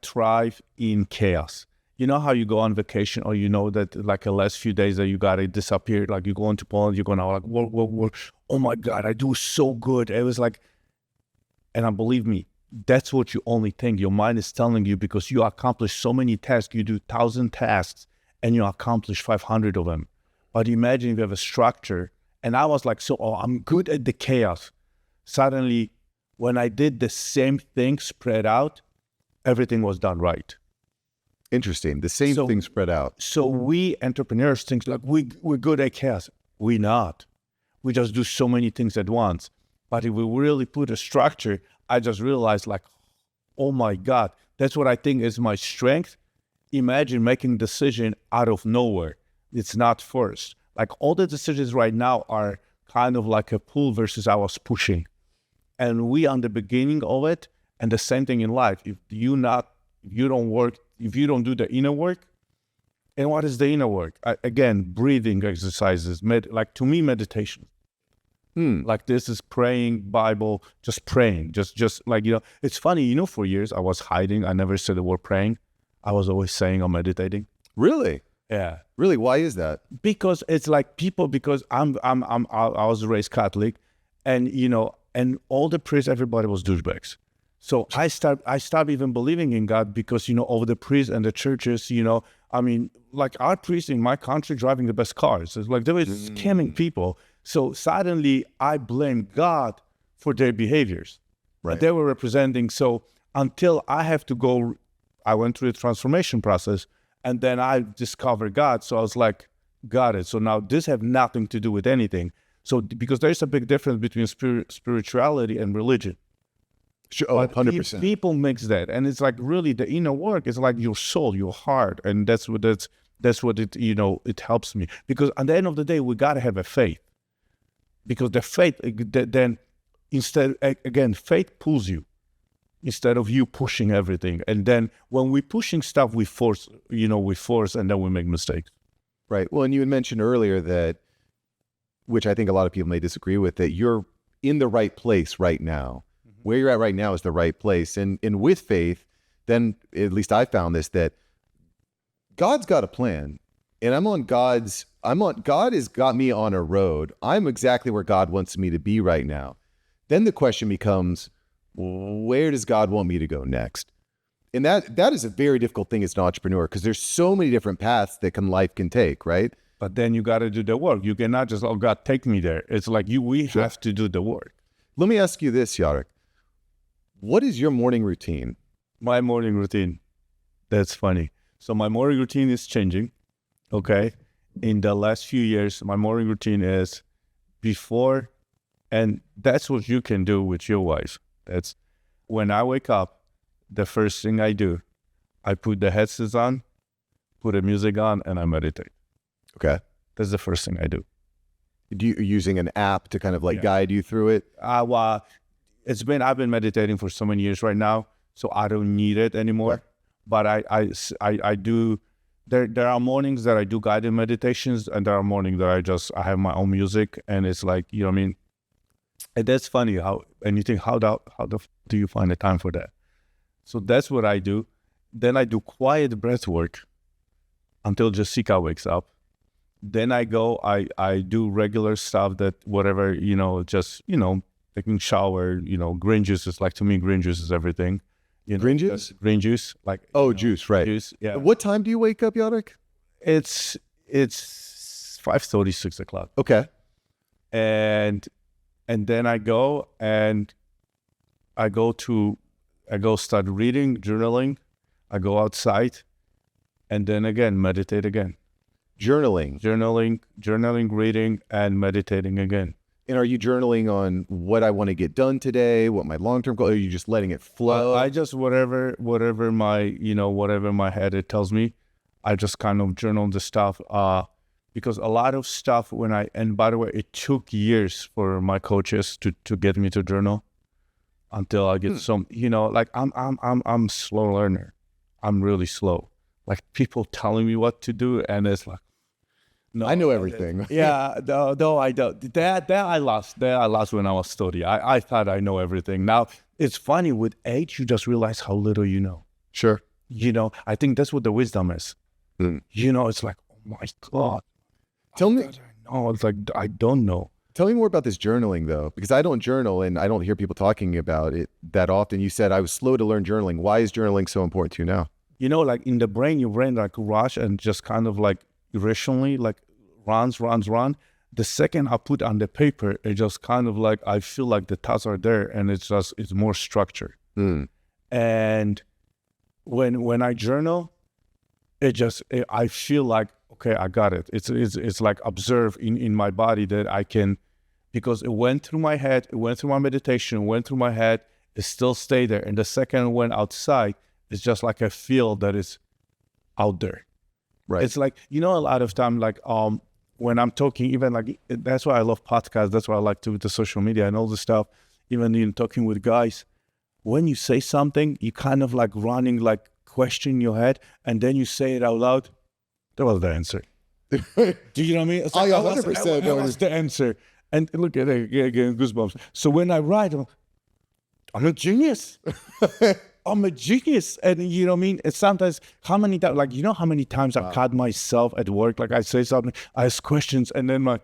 thrive in chaos. You know how you go on vacation, or that like the last few days that you gotta disappear, like you go into Poland, you're gonna like work. Oh my God, I do so good. It was like, and believe me, that's what you only think. Your mind is telling you, because you accomplish so many tasks. You do 1,000 tasks and you accomplish 500 of them. But imagine if you have a structure. And I was like, I'm good at the chaos. Suddenly, when I did the same thing spread out, everything was done right. Interesting. The same thing spread out. So we entrepreneurs think like we're good at chaos. We're not. We just do so many things at once. But if we really put a structure, I just realized like, oh my God, that's what I think is my strength. Imagine making decision out of nowhere. It's not forced. Like all the decisions right now are kind of like a pull versus I was pushing. And we on the beginning of it, and the same thing in life. If you don't do the inner work, and what is the inner work? Again, breathing exercises, like to me, meditation. Like this is praying, Bible, just praying, just like, it's funny, for years I was hiding. I never said the word praying. I was always saying I'm meditating. Really? Yeah. Really? Why is that? Because it's like because I was raised Catholic, and and all the priests, everybody was douchebags. So I stopped even believing in God because over the priests and the churches, I mean, like our priests in my country driving the best cars. It's like they were scamming people. So suddenly I blamed God for their behaviors. Right. They were representing. So until I have to go, I went through the transformation process, and then I discovered God. So I was like, got it. So now this have nothing to do with anything. So because there's a big difference between spirituality and religion. Sure. Oh, 100%. People mix that, and it's like really the inner work is like your soul, your heart, and that's what it it helps me, because at the end of the day we gotta have a faith, because the faith then faith pulls you instead of you pushing everything, and then when we pushing stuff we force, and then we make mistakes. Right. Well, and you had mentioned earlier that, which I think a lot of people may disagree with, that you're in the right place right now. Where you're at right now is the right place. And with faith, then at least I found this, that God's got a plan, and God has got me on a road. I'm exactly where God wants me to be right now. Then the question becomes, where does God want me to go next? And that is a very difficult thing as an entrepreneur, because there's so many different paths that life can take, right? But then you got to do the work. You cannot just, oh God, take me there. It's like we have to do the work. Let me ask you this, Jarek. What is your morning routine? My morning routine. That's funny. So my morning routine is changing. Okay. In the last few years, my morning routine is before, and that's what you can do with your wife. That's when I wake up, the first thing I do, I put the headsets on, put the music on, and I meditate. Okay. That's the first thing I do. Do you using an app to kind of guide you through it? I've been meditating for so many years right now, so I don't need it anymore. Okay. But I do. There are mornings that I do guided meditations, and there are mornings that I have my own music, and it's like, what I mean. And that's funny and you think, how do you find the time for that? So that's what I do. Then I do quiet breath work until Jessica wakes up. Then I go, I do regular stuff that whatever, taking shower, green juice is like, to me, green juice is everything. Green juice? Green juice. Like, juice, right. Juice, yeah. What time do you wake up, Jarek? It's 5:30, 6 o'clock. Okay. And then I go start reading, journaling. I go outside, and then again, meditate again. Journaling, reading, and meditating again. And are you journaling on what I want to get done today, what my long-term goal, or are you just letting it flow? I just, whatever my head it tells me, I just kind of journal the stuff. Because a lot of stuff and by the way, it took years for my coaches to get me to journal until I get some, like I'm a slow learner. I'm really slow. Like people telling me what to do, and it's like, no, I know everything. Yeah, no, I don't. That I lost when I was studying. I thought I know everything. Now it's funny, with age, you just realize how little you know. Sure. I think that's what the wisdom is. It's like, oh my God. Tell me. No, it's like, I don't know. Tell me more about this journaling, though, because I don't journal and I don't hear people talking about it that often. You said I was slow to learn journaling. Why is journaling so important to you now? Like in the brain, your brain like rush and just kind of like irrationally like runs. The second I put on the paper, it just kind of like, I feel like the thoughts are there, and it's more structured. And when I journal, I feel like, okay, I got it. It's like observe in my body that I can, because it went through my head, it went through my meditation, went through my head, it still stayed there. And the second it went outside, it's just like I feel that it's out there. Right. It's like, a lot of time, like when I'm talking, even like, that's why I love podcasts. That's why I like to with the social media and all this stuff. Even in talking with guys, when you say something, you kind of like running, like question in your head, and then you say it out loud. That was the answer. Do you know what I mean? It's like, I 100% know the answer. And look at it, getting goosebumps. So when I write, I'm a genius. I'm a genius. And you know what I mean? And sometimes, how many times, like, you know how many times I've caught myself at work, like I say something, I ask questions, and then my,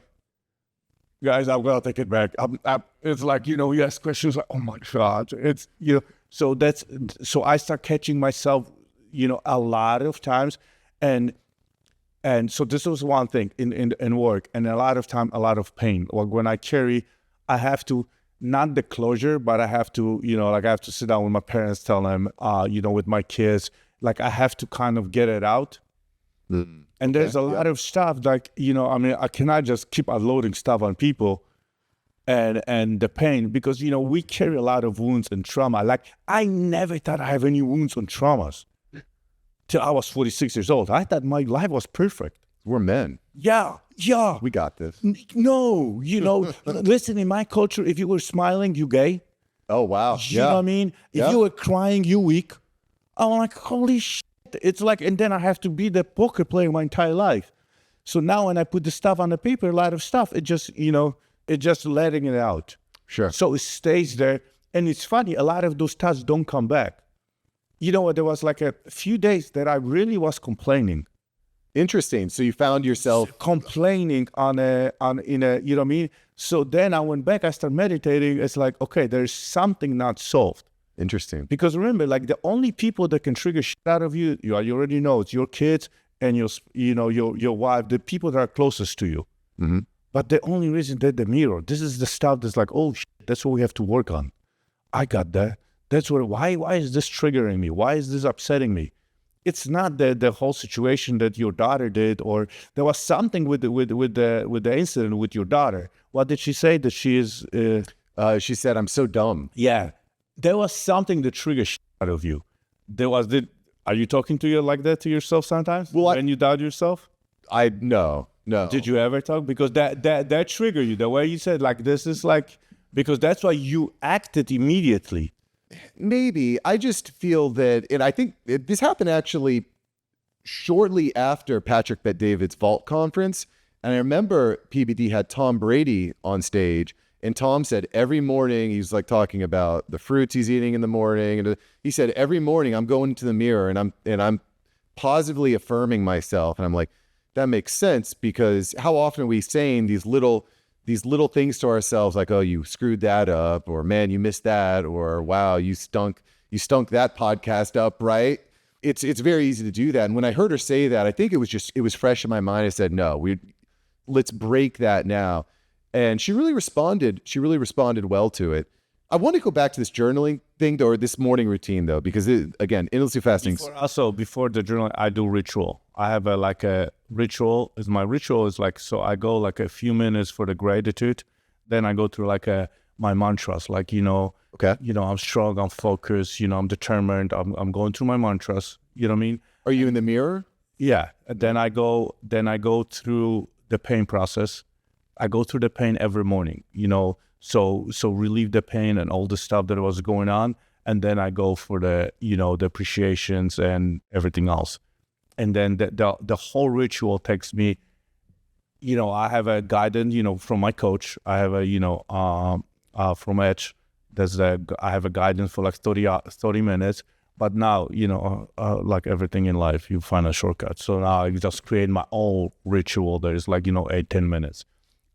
guys, I'm going to take it back. It's like, you know, you ask questions like, oh my God. It's, you know, so I start catching myself, you know, a lot of times. And so this was one thing in work, and a lot of time, a lot of pain. Like when I carry, I have to, not the closure, but I have to, you know, like I have to sit down with my parents, tell them, you know, with my kids, like I have to kind of get it out. And there's a lot of stuff like, you know, I mean, I cannot just keep unloading stuff on people and the pain, because, you know, we carry a lot of wounds and trauma. Like I never thought I have any wounds and traumas till I was 46 years old. I thought my life was perfect. We're men. Yeah. We got this. No, you know, listen, in my culture, if you were smiling, you gay. Oh, wow. You know what I mean? If you were crying, you weak. I'm like, holy shit. It's like, and then I have to be the poker player my entire life. So now when I put the stuff on the paper, a lot of stuff, it just, you know, it just letting it out. Sure. So it stays there. And it's funny, a lot of those thoughts don't come back. You know what? There was like a few days that I really was complaining. Interesting. So you found yourself complaining in a, you know what I mean? So then I went back, I started meditating. It's like, okay, there's something not solved. Interesting. Because remember, like the only people that can trigger shit out of you, you already know, it's your kids and your wife, the people that are closest to you. Mm-hmm. But the only reason they're the mirror, this is the stuff that's like, oh shit, that's what we have to work on. I got that. That's what, why is this triggering me? Why is this upsetting me? It's not the whole situation that your daughter did, or there was something with the incident with your daughter. What did she say? That she is? She said, "I'm so dumb." Yeah, there was something that triggered shit out of you. Are you talking to you like that to yourself sometimes? Well, when you doubt yourself? No. Did you ever talk? Because that triggered you. The way you said, like, this is like, because that's why you acted immediately. Maybe. I just feel that, and I think this happened actually shortly after Patrick Bet David's Vault conference. And I remember PBD had Tom Brady on stage, and Tom said every morning, he's like talking about the fruits he's eating in the morning. And he said, every morning I'm going to the mirror and I'm positively affirming myself. And I'm like, that makes sense, because how often are we saying these little things to ourselves, like, oh, you screwed that up, or man, you missed that, or wow, you stunk that podcast up, right? It's very easy to do that. And when I heard her say that, I think it was fresh in my mind. I said, no, let's break that now. And she really responded well to it. I want to go back to this journaling thing though, or this morning routine though, because again, endlessly fasting. Before the journaling, I do ritual. I have a ritual. My ritual is like, so I go like a few minutes for the gratitude. Then I go through like my mantras, like, okay, I'm strong, I'm focused, I'm determined. I'm going through my mantras. You know what I mean? Are you in the mirror? Yeah. Then I go through the pain process. I go through the pain every morning, so relieve the pain and all the stuff that was going on. And then I go for the, the appreciations and everything else. And then the whole ritual takes me, I have a guidance, from my coach. I have a, from Edge, I have a guidance for like 30 minutes. But now, like everything in life, you find a shortcut. So now I just create my own ritual that is like, 8-10 minutes.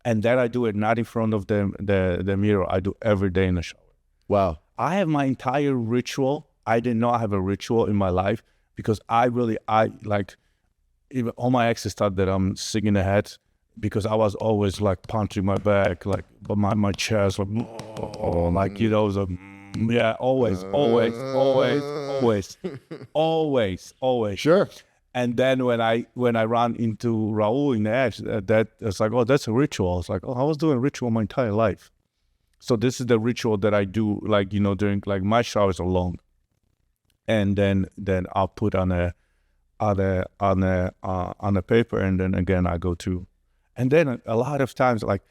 And then I do it not in front of the mirror. I do every day in the shower. Wow. I have my entire ritual. I did not have a ritual in my life because even all my exes thought that I'm sick in the head because I was always like punching my back, like but my chest, like, yeah, always. Sure. And then when I ran into Raul in the Edge, that it's like, oh, that's a ritual. It's like, oh, I was doing a ritual my entire life. So this is the ritual that I do, like, during like my showers are long, and then I'll put on a paper, and then again I go to, and then a lot of times like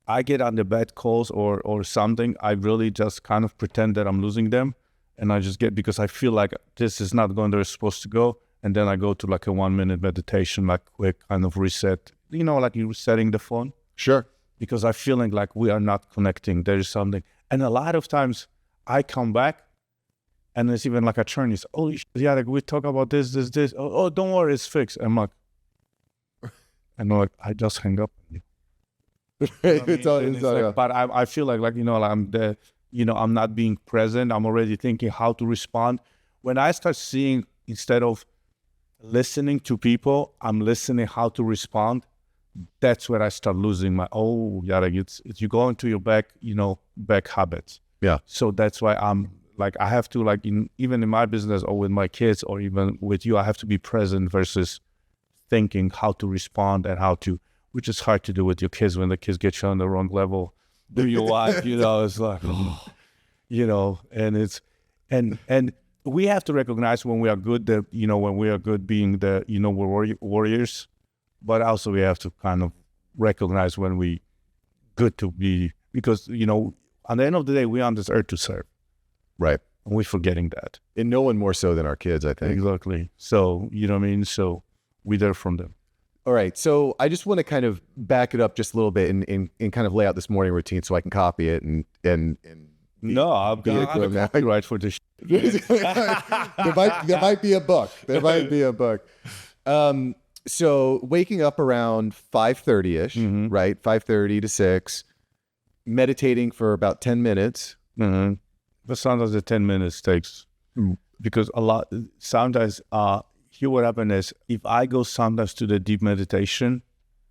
I get on the bad calls or something, I really just kind of pretend that I'm losing them, and I just get, because I feel like this is not going where it's supposed to go. And then I go to like a 1-minute meditation, like quick kind of reset, like you're resetting the phone. Sure. because I'm feeling like we are not connecting. There is something. And a lot of times I come back and it's even like attorneys. Oh, yeah, like we talk about this. Oh, don't worry, it's fixed. I'm like, I just hang up on you. But I feel like I'm not being present. I'm already thinking how to respond. When I start seeing, instead of listening to people, I'm listening how to respond. That's where I start losing it's you go into your back habits. Yeah. So that's why I'm like, I have to even in my business or with my kids or even with you, I have to be present versus thinking how to respond and which is hard to do with your kids when the kids get you on the wrong level. Do your wife, it's like, and we have to recognize when we are good, when we are good being we're warriors, but also we have to kind of recognize when we good to be, because, on the end of the day, we're on this earth to serve. Right. And we're forgetting that. And no one more so than our kids, I think. Exactly. So, you know what I mean? So we learn from them. All right. So I just want to kind of back it up just a little bit and kind of lay out this morning routine so I can copy it and no, I'm copyright for this. there might be a book. There might be a book. So waking up around 5:30-ish, Mm-hmm. right? 5:30 to 6, meditating for about 10 minutes. Mm-hmm. But sometimes the 10 minutes takes, because sometimes here what happens is, if I go sometimes to the deep meditation,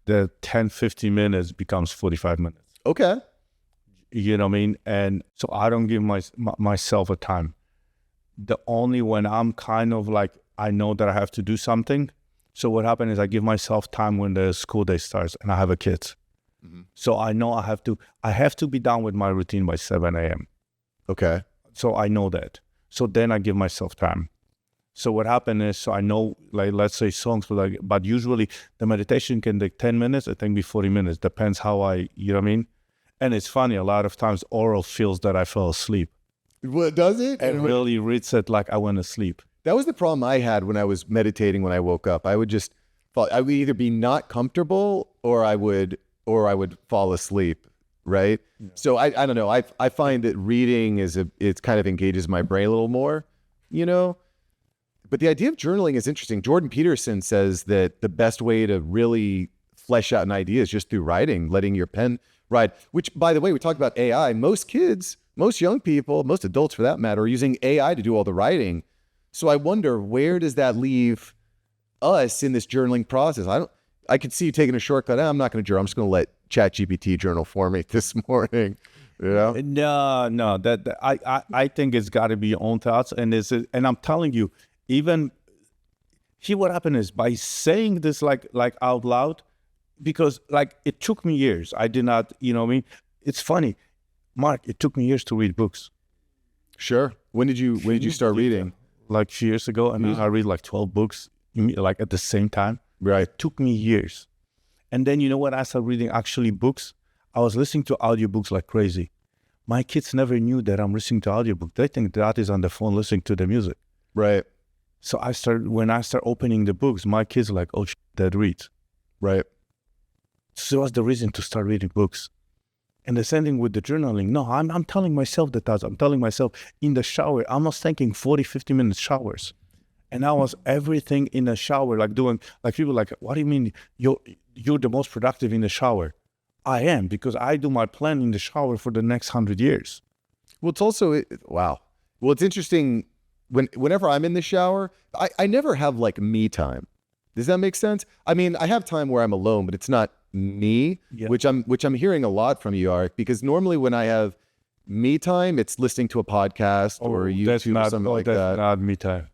the 10-15 minutes becomes 45 minutes. Okay. You know what I mean? And so I don't give myself a time. The only when I'm kind of like, I know that I have to do something. So what happens is I give myself time when the school day starts and I have a kid. Mm-hmm. So I know I have to be done with my routine by 7 a.m. Okay. So I know that. So then I give myself time. So what happened is, so I know, like, let's say songs, but usually the meditation can take 10 minutes, it can be 40 minutes, depends how you know what I mean? And it's funny, a lot of times oral feels that I fell asleep. What does it? It really reads it like I went to sleep. That was the problem I had when I was meditating when I woke up. I would either be not comfortable or I would fall asleep. Right. Yeah. So I don't know. I find that reading it kind of engages my brain a little more, but the idea of journaling is interesting. Jordan Peterson says that the best way to really flesh out an idea is just through writing, letting your pen ride, which, by the way, we talked about AI. Most kids, most young people, most adults for that matter, are using AI to do all the writing. So I wonder, where does that leave us in this journaling process? I could see you taking a shortcut. I'm not going to journal. I'm just going to let ChatGPT journal for me this morning. No, that I think it's got to be your own thoughts. And I'm telling you, even here, what happened is, by saying this like out loud, because like it took me years. I did not, what I mean? It's funny, Mark, it took me years to read books. Sure. When did you start reading? Like a few years ago, and I read like 12 books like at the same time. Right. It took me years. And then, you know what? I started reading actually books. I was listening to audiobooks like crazy. My kids never knew that I'm listening to audiobook. They think that is on the phone listening to the music. Right. So when I start opening the books, my kids are like, oh, that reads. Right. So what's the reason to start reading books? And the same thing with the journaling. No, I'm telling myself the thoughts. I'm telling myself in the shower. I was taking 40, 50 minute showers. And I was everything in the shower, like doing, like people like, what do you mean you're the most productive in the shower? I am, because I do my plan in the shower for the next 100 years. Well, it's also, wow. Well, it's interesting. Whenever I'm in the shower, I never have like me time. Does that make sense? I mean, I have time where I'm alone, but it's not me, yeah. which I'm hearing a lot from you, Jarek, because normally when I have me time, it's listening to a podcast or YouTube or something like that. That's not me time.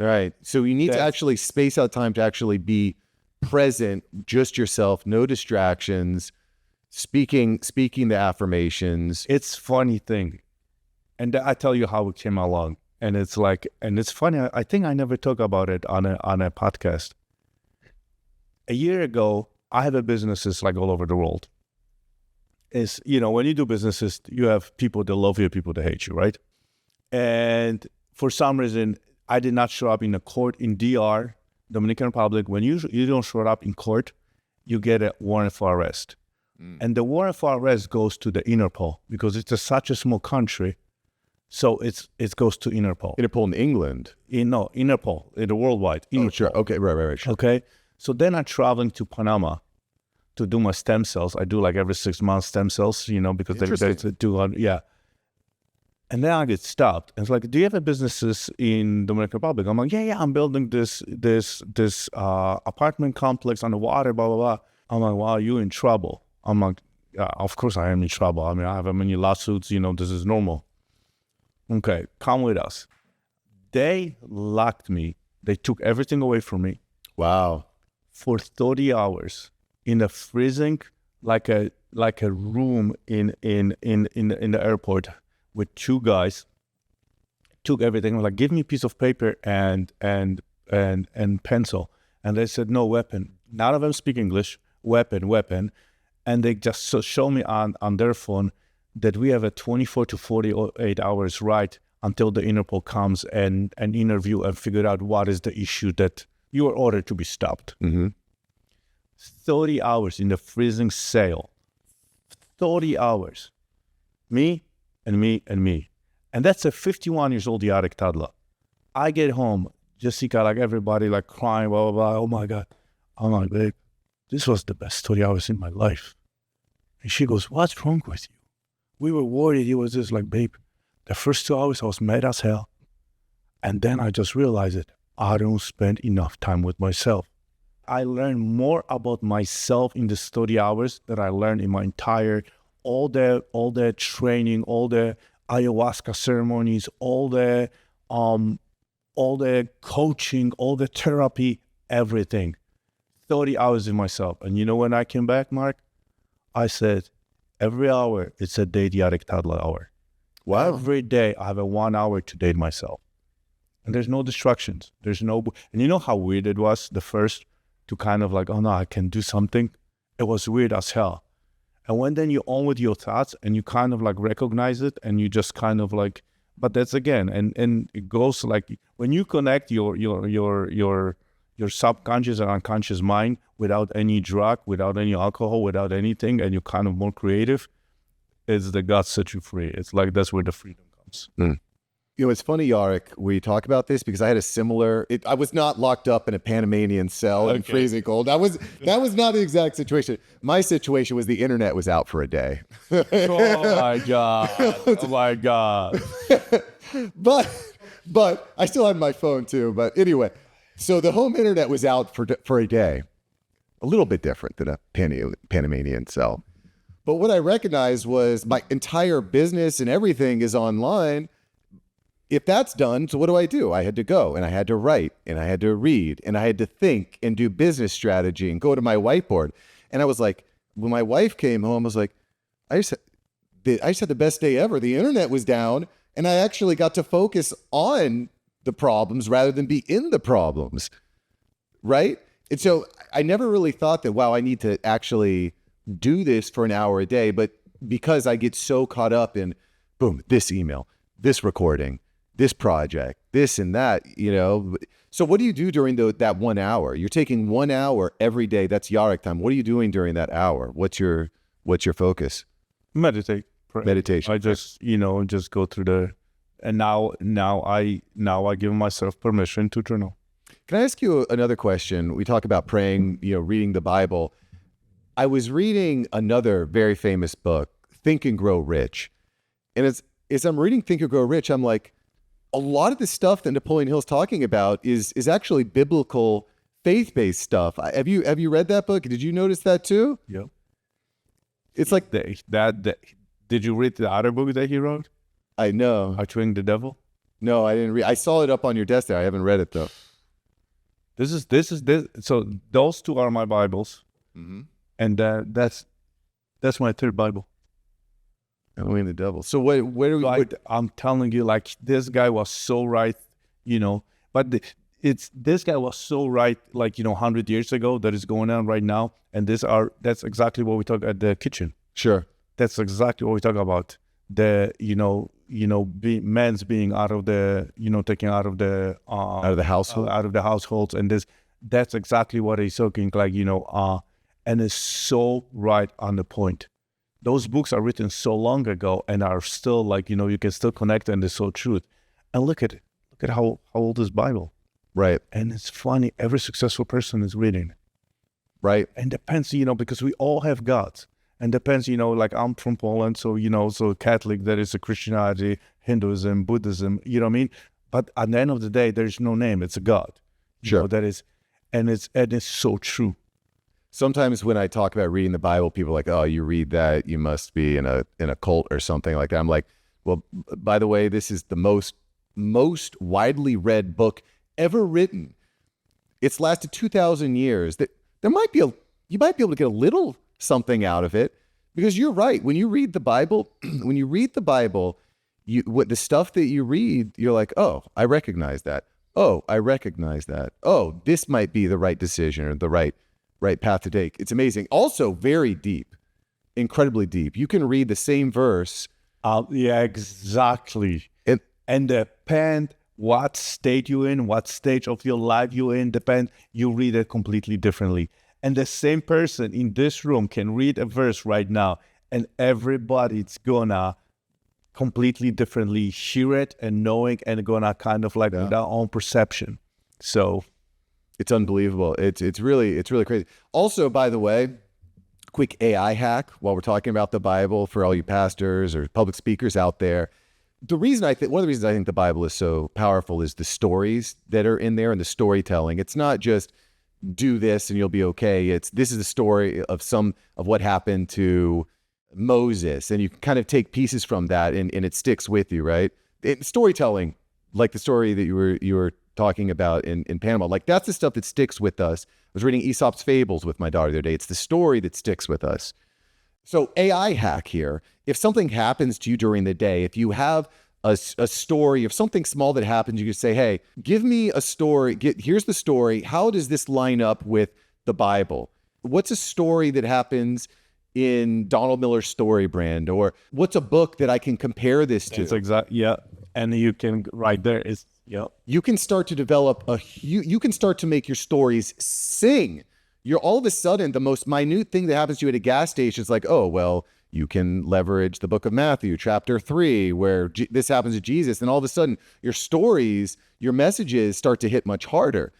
All right. So you need to actually space out time to actually be present, just yourself, no distractions, speaking the affirmations. It's funny thing. And I tell you how it came along. And it's like, and it's funny. I think I never talk about it on a podcast. A year ago, I have a businesses like all over the world. It's, when you do businesses, you have people that love you, people that hate you, right? And for some reason, I did not show up in a court in DR, Dominican Republic. When you don't show up in court, you get a warrant for arrest. And the warrant for arrest goes to the Interpol because it's such a small country. So it goes to Interpol. Interpol in England. Interpol, the worldwide. Interpol. Oh, sure. Okay, right, sure. Okay. So then I'm traveling to Panama to do my stem cells. I do like every 6 months stem cells, because they do, yeah. And then I get stopped. And it's like, do you have a businesses in Dominican Republic? I'm like, yeah, I'm building this apartment complex on the water, blah, blah, blah. I'm like, wow, you in trouble. I'm like, yeah, of course I am in trouble. I mean, I have many lawsuits, this is normal. Okay, come with us. They locked me. They took everything away from me. Wow. For 30 hours in a freezing, like a room in the airport with two guys. Took everything. Like, give me a piece of paper and pencil. And they said, no, weapon. None of them speak English. Weapon. And they just show me on their phone that we have a 24 to 48 hours right until the Interpol comes and interview and figure out what is the issue that you are ordered to be stopped. 30 hours in the freezing sail. 30 hours. Me. And that's a 51 years old Jarek Tadla. I get home, Jessica, like everybody, like crying, blah, blah, blah. Oh my God. I'm like, babe, this was the best 30 hours in my life. And she goes, what's wrong with you? We were worried. He was just like, babe, the first 2 hours I was mad as hell. And then I just realized it. I don't spend enough time with myself. I learned more about myself in the 30 hours that I learned in my entire, all the training, all the ayahuasca ceremonies, all the coaching, all the therapy, everything. 30 hours in myself. And when I came back, Mark, I said, every hour, it's a date Jarek Tadla hour. Wow. Every day, I have a 1 hour to date myself. And there's no distractions. And you know how weird it was, the first, to kind of like, oh no, I can do something. It was weird as hell. And when then you own with your thoughts and you kind of like recognize it and you just kind of like, but that's again, and it goes like, when you connect your subconscious and unconscious mind without any drug, without any alcohol, without anything, and you're kind of more creative, it's the God set you free. It's like, that's where the freedom comes. It's funny, Jarek, we talk about this because I had a similar, I was not locked up in a Panamanian cell in freezing cold. That was not the exact situation. My situation was the internet was out for a day. Oh my God. But I still had my phone too. But anyway, so the home internet was out for a day. A little bit different than a Panamanian cell. But what I recognized was my entire business and everything is online. If that's done, so what do? I had to go and I had to write and I had to read and I had to think and do business strategy and go to my whiteboard. And I was like, when my wife came home, I was like, I just had the best day ever. The internet was down and I actually got to focus on the problems rather than be in the problems. Right? And so I never really thought that, wow, I need to actually do this for an hour a day. But because I get so caught up in, boom, this email, this recording, this project, this and that, So what do you do during that 1 hour? You're taking 1 hour every day. That's Jarek time. What are you doing during that hour? What's your focus? Meditate. Meditation. I just, just go through and now I give myself permission to journal. Can I ask you another question? We talk about praying, reading the Bible. I was reading another very famous book, Think and Grow Rich. And as I'm reading Think and Grow Rich, I'm like, a lot of the stuff that Napoleon Hill's talking about is actually biblical, faith-based stuff. Have you read that book? Did you notice that too? Yeah. It's like did you read the other book that he wrote? I know. Outwitting the Devil? No, I didn't read. I saw it up on your desk there. I haven't read it though. This is so those two are my Bibles. Mm-hmm. And that's my third Bible. Outwitting the Devil. So where do we? I'm telling you, like, this guy was so right, But this guy was so right, like 100 years ago. That is going on right now, and that's exactly what we talk at the kitchen. Sure, that's exactly what we talk about. The men's being out of the taking out of the household, out of the households, and that's exactly what he's talking like. and it's so right on the point. Those books are written so long ago and are still like, you can still connect and they're so truth. And look at it. Look at how old is Bible. Right. And it's funny, every successful person is reading it. Right. And depends, because we all have gods. And depends, like I'm from Poland, so, so Catholic, there is a Christianity, Hinduism, Buddhism, you know what I mean? But at the end of the day, there's no name, it's a God. Sure. That is, and it's so true. Sometimes when I talk about reading the Bible, people are like, oh, you read that, you must be in a cult or something like that. I'm like, well, by the way, this is the most widely read book ever written. It's lasted 2,000 years. You might be able to get a little something out of it, because you're right. When you read the Bible, the stuff that you read, you're like, oh, I recognize that. Oh, I recognize that. Oh, this might be the right decision or the right path to take. It's amazing. Also very deep, incredibly deep. You can read the same verse. Yeah, exactly. And depend what state you're in, what stage of your life you're in, you read it completely differently. And the same person in this room can read a verse right now, and everybody's gonna completely differently hear it and knowing and gonna kind of like with their own perception. So it's unbelievable. It's really crazy. Also, by the way, quick AI hack while we're talking about the Bible for all you pastors or public speakers out there. One of the reasons I think the Bible is so powerful is the stories that are in there and the storytelling. It's not just do this and you'll be okay. This is the story of what happened to Moses, and you can kind of take pieces from that and it sticks with you, right? Storytelling, like the story that you were talking about in Panama, like that's the stuff that sticks with us. I was reading Aesop's Fables with my daughter the other day. It's the story that sticks with us. So AI hack here, if something happens to you during the day, if you have a story of something small that happens, you can say, hey, give me a story. Here's the story. How does this line up with the Bible? What's a story that happens in Donald Miller's story brand? Or what's a book that I can compare this to? It's exactly, yeah. And you can, right there is, yeah. You can start to develop you can start to make your stories sing. You're all of a sudden, the most minute thing that happens to you at a gas station is like, oh, well, you can leverage the book of Matthew, chapter 3, where this happens to Jesus. And all of a sudden, your stories, your messages start to hit much harder.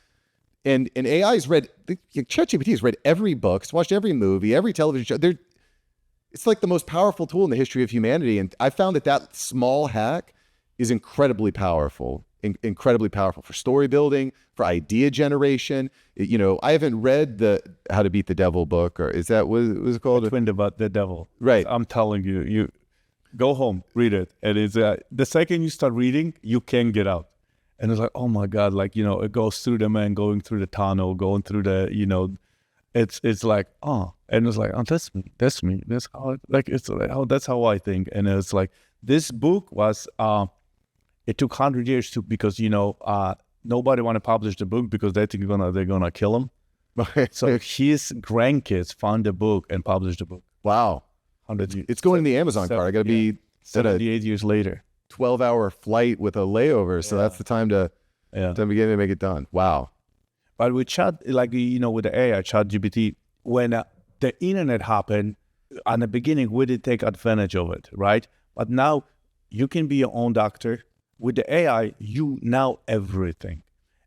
And AI's ChatGPT has read every book, it's watched every movie, every television show. It's like the most powerful tool in the history of humanity. And I found that small hack is incredibly powerful for story building, for idea generation. I haven't read the How to Beat the Devil book, or is that what it called? Twin about the devil. Right. I'm telling you, you go home, read it. And it's the second you start reading, you can't get out. And it's like, oh my God, like, it goes through the man, going through the tunnel, going through the, it's like, oh, and it's like, oh, that's me. That's how, it's like, oh, that's how I think. And it's like, this book was, it took 100 years because, nobody want to publish the book because they think they're gonna kill him. So his grandkids found the book and published the book. Wow. 100 years. It's going in the Amazon card. I got to be 78 years later. 12-hour flight with a layover. So that's the time to begin to make it done. Wow. But with chat, with the AI, ChatGPT, when the internet happened, at the beginning, we did take advantage of it, right? But now you can be your own doctor. With the AI, you know everything.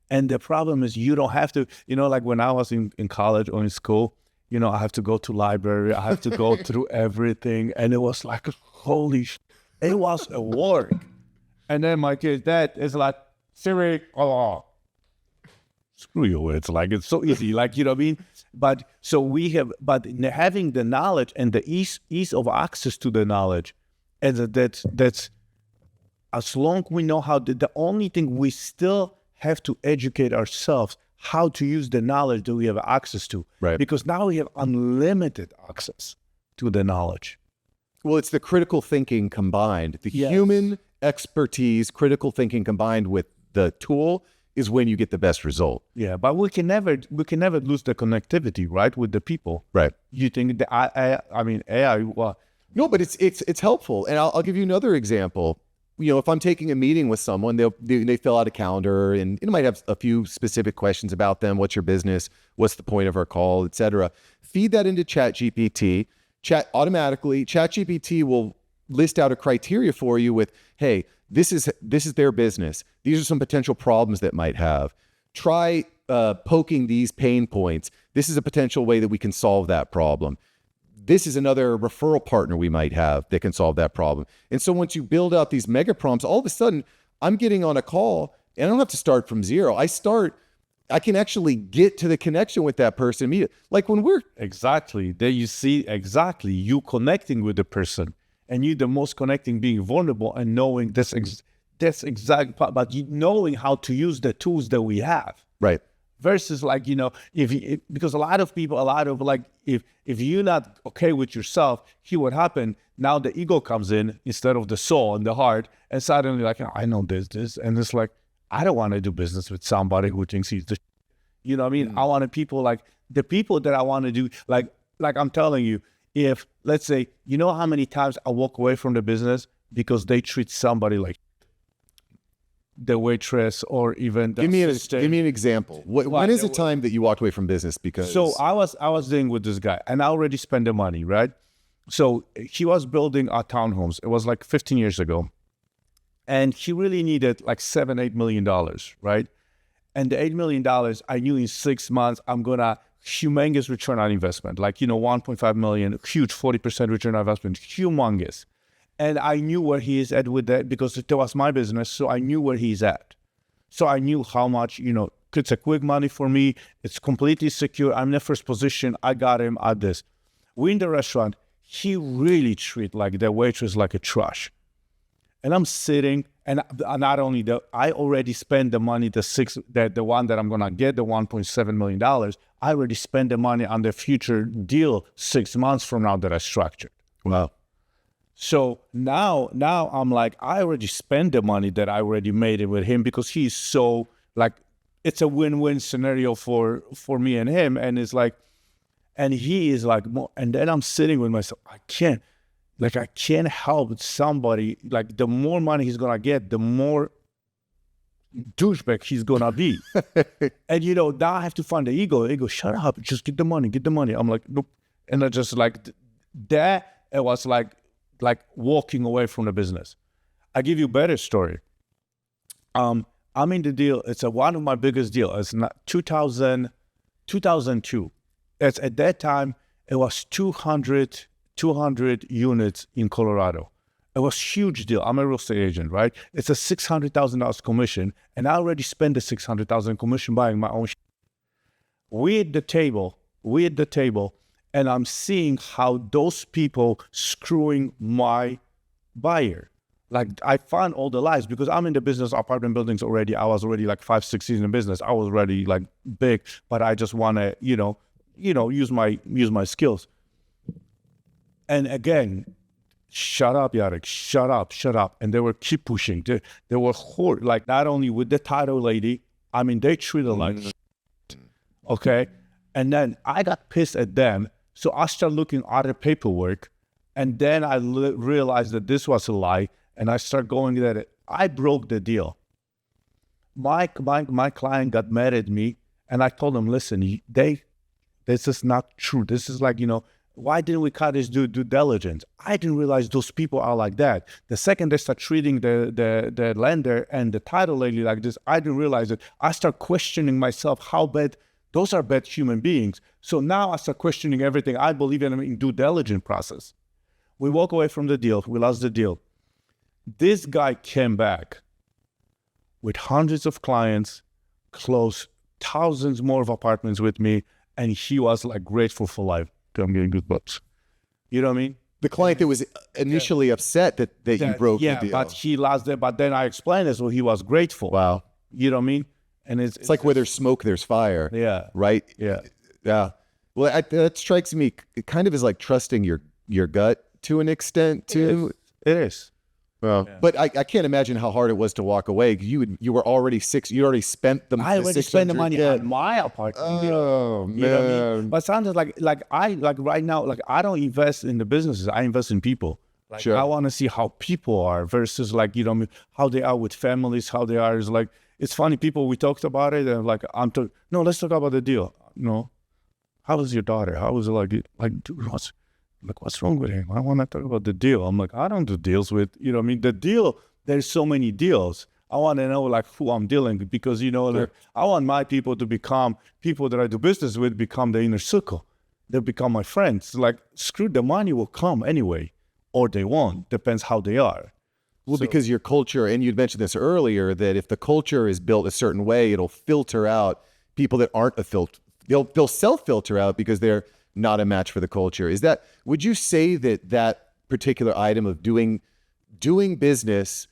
And the problem is you don't have to, like when I was in college or in school, I have to go to library, I have to go through everything. And it was like, holy it was a work. And then my dad is like, Siri, screw you. It's like, it's so easy. Like, you know what I mean? But having the knowledge and the ease of access to the knowledge, and that's as long we know how the only thing we still have to educate ourselves how to use the knowledge that we have access to. Right. Because now we have unlimited access to the knowledge. Well, it's the critical thinking combined. The human expertise, critical thinking combined with the tool is when you get the best result. Yeah, but we can never lose the connectivity, right, with the people. Right. You think that AI? Well, no, but it's helpful. And I'll give you another example. if I'm taking a meeting with someone, they fill out a calendar, and it might have a few specific questions about them. What's your business? What's the point of our call, etc. Feed that into ChatGPT. ChatGPT will list out a criteria for you with, hey, this is their business. These are some potential problems that might have. Try poking these pain points. This is a potential way that we can solve that problem. This is another referral partner we might have that can solve that problem. And so once you build out these mega prompts, all of a sudden I'm getting on a call and I don't have to start from zero. I can actually get to the connection with that person immediately. Like when we're exactly there, you see exactly you connecting with the person, and you the most connecting, being vulnerable and knowing this exact part, but knowing how to use the tools that we have. right. Versus like, because a lot of people, if you're not okay with yourself, here what happened, now the ego comes in instead of the soul and the heart, and suddenly like, I know this, and it's like, I don't want to do business with somebody who thinks he's the, you know what I mean? I want people like the people that I want to do, like I'm telling you, if let's say, you know how many times I walk away from the business because they treat somebody like the waitress or even the Give me assistant. an example. When is the time that you walked away from business? Because So I was dealing with this guy, and I already spent the money, right? So he was building our townhomes. It was like 15 years ago, and he really needed like $7-8 million, right? And the $8 million, I knew in 6 months I'm gonna humongous return on investment, like 1.5 million, huge 40% return on investment, humongous. And I knew where he is at with that because it was my business, so I knew where he's at. So I knew how much, it's a quick money for me. It's completely secure. I'm in the first position. I got him at this. We in the restaurant, he really treat like the waitress like a trash. And I'm sitting, and not only that, I already spent the money, the one that I'm gonna get, the $1.7 million. I already spent the money on the future deal 6 months from now that I structured. wow. So now I'm like, I already spent the money that I already made it with him because he's so like, it's a win-win scenario for me and him. And it's like, and he is like, more, and then I'm sitting with myself, I can't help somebody, like the more money he's going to get, the more douchebag he's going to be. And now I have to find the ego. Ego, shut up, just get the money. I'm like, nope. And I just like, that, it was like walking away from the business. I give you a better story. I'm in the deal. It's one of my biggest deals. It's not 2002. It's at that time, it was 200 units in Colorado. It was a huge deal. I'm a real estate agent, right? It's a $600,000 commission, and I already spent the $600,000 commission buying my own. We at the table, and I'm seeing how those people screwing my buyer. Like I found all the lies because I'm in the business apartment buildings already. I was already like 5-6 years in business. I was already like big, but I just want to, use my skills. And again, shut up, Jarek, shut up. And they were keep pushing. They were like not only with the title lady, I mean, they treated like, okay. And then I got pissed at them. So I started looking at the paperwork, and then I realized that this was a lie, and I started going at it. I broke the deal. My client got mad at me, and I told them, listen, this is not true. This is like, why didn't we cut this due diligence? I didn't realize those people are like that. The second they start treating the lender and the title lady like this, I didn't realize it. I start questioning myself how bad. Those are bad human beings. So now I start questioning everything. I believe in due diligence process. We walk away from the deal. We lost the deal. This guy came back with hundreds of clients, closed thousands more of apartments with me, and he was like grateful for life. I'm getting goosebumps. You know what I mean? The client that was initially upset that you broke the deal. But he lost it. But then I explained it, so he was grateful. Wow. You know what I mean? And it's like where there's smoke, there's fire. Yeah. Right? Yeah. Yeah. Well, that strikes me, it kind of is like trusting your gut to an extent too. It is. Well, yeah. But I can't imagine how hard it was to walk away. You were already you already spent the I already spent the money on my apartment. Oh man. You know what I mean? But sometimes like right now, like I don't invest in the businesses. I invest in people. Like, Sure. I want to see how people are versus like, how they are with families, how they are is like, it's funny. People, we talked about it and like, no, let's talk about the deal. How was your daughter? How was it like, dude, what's wrong with him? I want to talk about the deal. I'm like, I don't do deals with, the deal, there's so many deals. I want to know like who I'm dealing with because, like, I want my people to become people that I do business with, become the inner circle. They'll become my friends. Like, screw the money will come anyway, or they won't. Depends how they are. Well, because your culture, and you'd mentioned this earlier, that if the culture is built a certain way, it'll filter out people that aren't a filter. They'll self-filter out because they're not a match for the culture. Would you say that particular item of doing business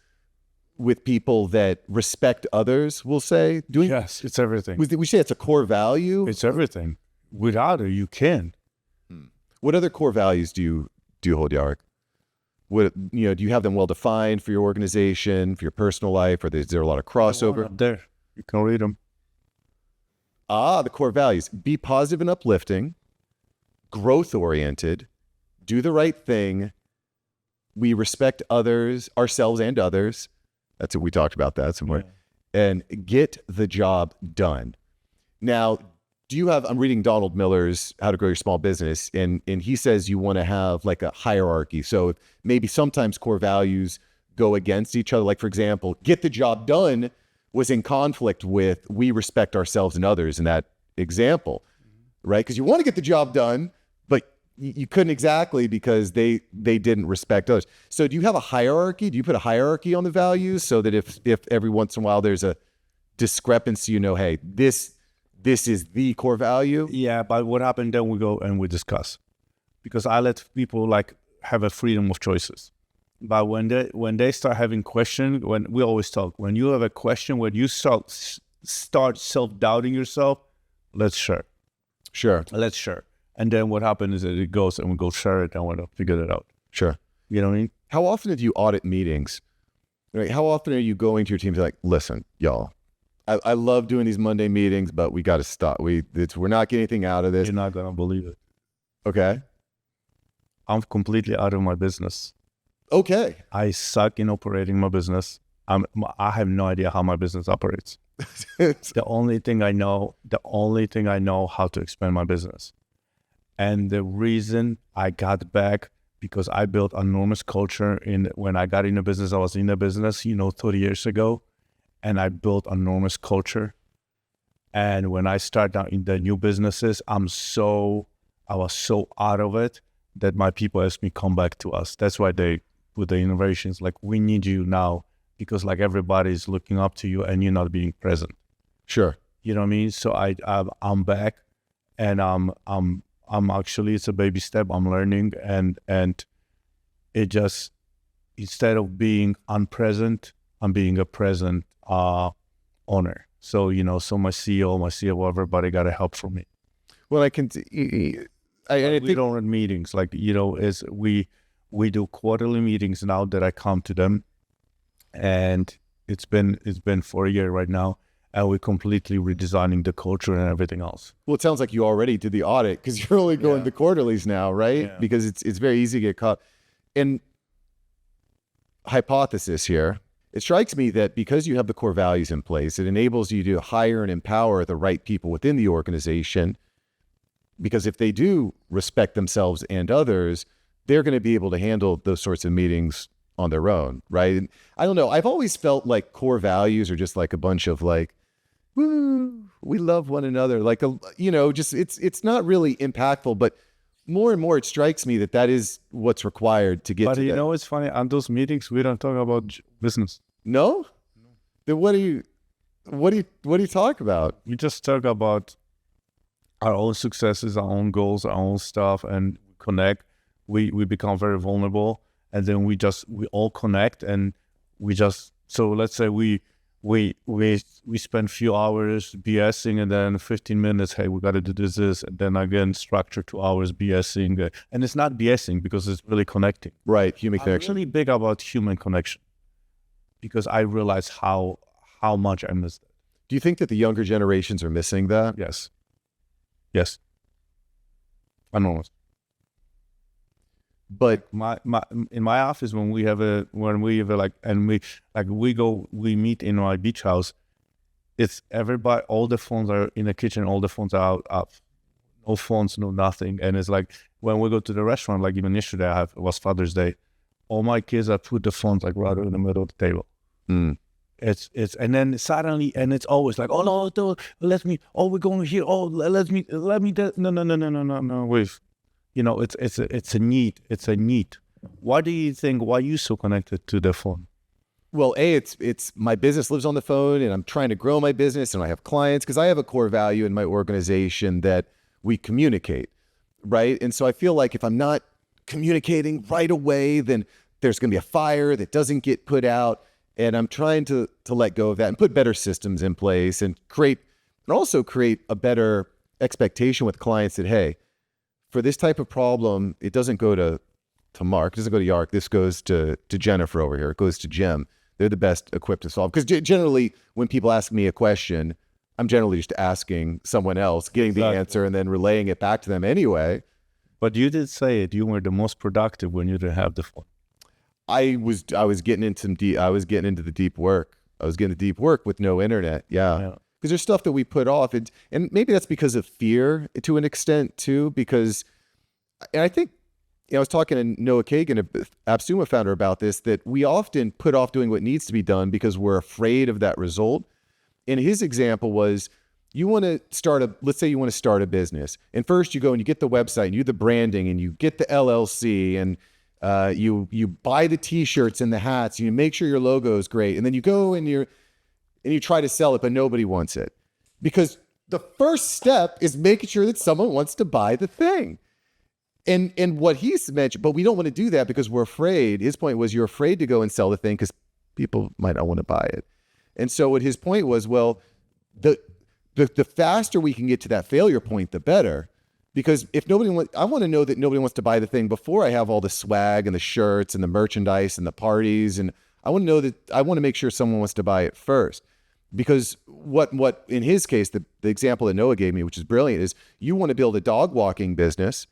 with people that respect others, we'll say? Yes, it's everything. We say it's a core value? It's everything. Without it, you can't. What other core values do you hold, Jarek? Do you have them well defined for your organization, for your personal life, or is there a lot of crossover? Up there, you can read them. The core values: be positive and uplifting, growth oriented, do the right thing. We respect others, ourselves and others. That's what we talked about that somewhere. Yeah. And get the job done. Now, I'm reading Donald Miller's How to Grow Your Small Business, and he says you want to have like a hierarchy. So maybe sometimes core values go against each other. Like, for example, get the job done was in conflict with we respect ourselves and others in that example, right? Because you want to get the job done, but you couldn't exactly because they didn't respect others. So do you have a hierarchy? Do you put a hierarchy on the values so that if every once in a while there's a discrepancy, hey, this is the core value? Yeah, but what happened then we go and we discuss. Because I let people like have a freedom of choices. But when they start having questions, when we always talk, when you have a question, when you start self-doubting yourself, let's share. Sure. Let's share. And then what happens is that it goes and we go share it and we'll figure it out. Sure. You know what I mean? How often do you audit meetings? Right? How often are you going to your team and be like, listen, y'all, I love doing these Monday meetings, but we got to stop. We're not getting anything out of this. You're not going to believe it. Okay. I'm completely out of my business. Okay. I suck in operating my business. I have no idea how my business operates. The only thing I know how to expand my business. And the reason I got back, because I built enormous culture when I got in the business, I was in the business, 30 years ago. And I built enormous culture. And when I start out in the new businesses, I was so out of it that my people asked me come back to us. That's why they put the innovations like, we need you now because like everybody's looking up to you and you're not being present. Sure. You know what I mean? So I'm back, and I'm actually, it's a baby step. I'm learning, and it just, instead of being unpresent, I'm being a present owner. So, so my CEO, my CFO, everybody got a help from me. Well, I we don't run meetings like, is we do quarterly meetings now that I come to them, and it's been for a year right now, and we're completely redesigning the culture and everything else. Well, it sounds like you already did the audit because you're only going to quarterlies now, right? Yeah. Because it's very easy to get caught. And hypothesis here, it strikes me that because you have the core values in place, it enables you to hire and empower the right people within the organization. Because if they do respect themselves and others, they're going to be able to handle those sorts of meetings on their own, right? And I don't know. I've always felt like core values are just like a bunch of like, woo, we love one another. Like, just it's not really impactful, but more and more it strikes me that is what's required to get but to that. It's funny, on those meetings, we don't talk about business. No? Then what do you talk about? We just talk about our own successes, our own goals, our own stuff, and connect. We become very vulnerable, and then we all connect, and so let's say we spend a few hours BSing, and then 15 minutes, hey, we got to do this, and then again structure 2 hours BSing, and it's not BSing because it's really connecting. Right, human connection. I'm really big about human connection because I realize how much I miss that. Do you think that the younger generations are missing that? Yes. Enormous. But My in my office when we have a we meet in my beach house, it's everybody, all the phones are in the kitchen, all the phones are out, no phones, no nothing. And it's like when we go to the restaurant, like even yesterday it was Father's Day, all my kids have put the phones like right in the middle of the table. It's and then suddenly, and it's always like, oh no, let me, oh we're going here, oh let me no, wait, it's a need. Why do you think, why are you so connected to the phone? well, it's my business lives on the phone, and I'm trying to grow my business, and I have clients because I have a core value in my organization that we communicate, right? And so I feel like if I'm not communicating right away, then there's going to be a fire that doesn't get put out. And I'm trying to let go of that and put better systems in place and also create a better expectation with clients that, hey, for this type of problem, it doesn't go to Mark, it doesn't go to Yark, this goes to Jennifer over here, it goes to Jim. They're the best equipped to solve. Because generally, when people ask me a question, I'm generally just asking someone else, getting the answer, and then relaying it back to them anyway. But you did say it, you were the most productive when you didn't have the phone. I was getting into the deep work. I was getting to deep work with no internet. Yeah. Because there's stuff that we put off, and maybe that's because of fear to an extent too. Because, and I think, I was talking to Noah Kagan, AppSumo founder, about this, that we often put off doing what needs to be done because we're afraid of that result. And his example was, let's say you want to start a business, and first you go and you get the website and you do the branding and you get the LLC and you buy the t-shirts and the hats, and you make sure your logo is great. And then you go and you try to sell it, but nobody wants it. Because the first step is making sure that someone wants to buy the thing. And what he's mentioned, but we don't want to do that because we're afraid. His point was, you're afraid to go and sell the thing because people might not want to buy it. And so what his point was, well, the faster we can get to that failure point, the better. Because if I want to know that nobody wants to buy the thing before I have all the swag and the shirts and the merchandise and the parties. And I want to make sure someone wants to buy it first. Because what in his case, the example that Noah gave me, which is brilliant, is you want to build a dog walking business,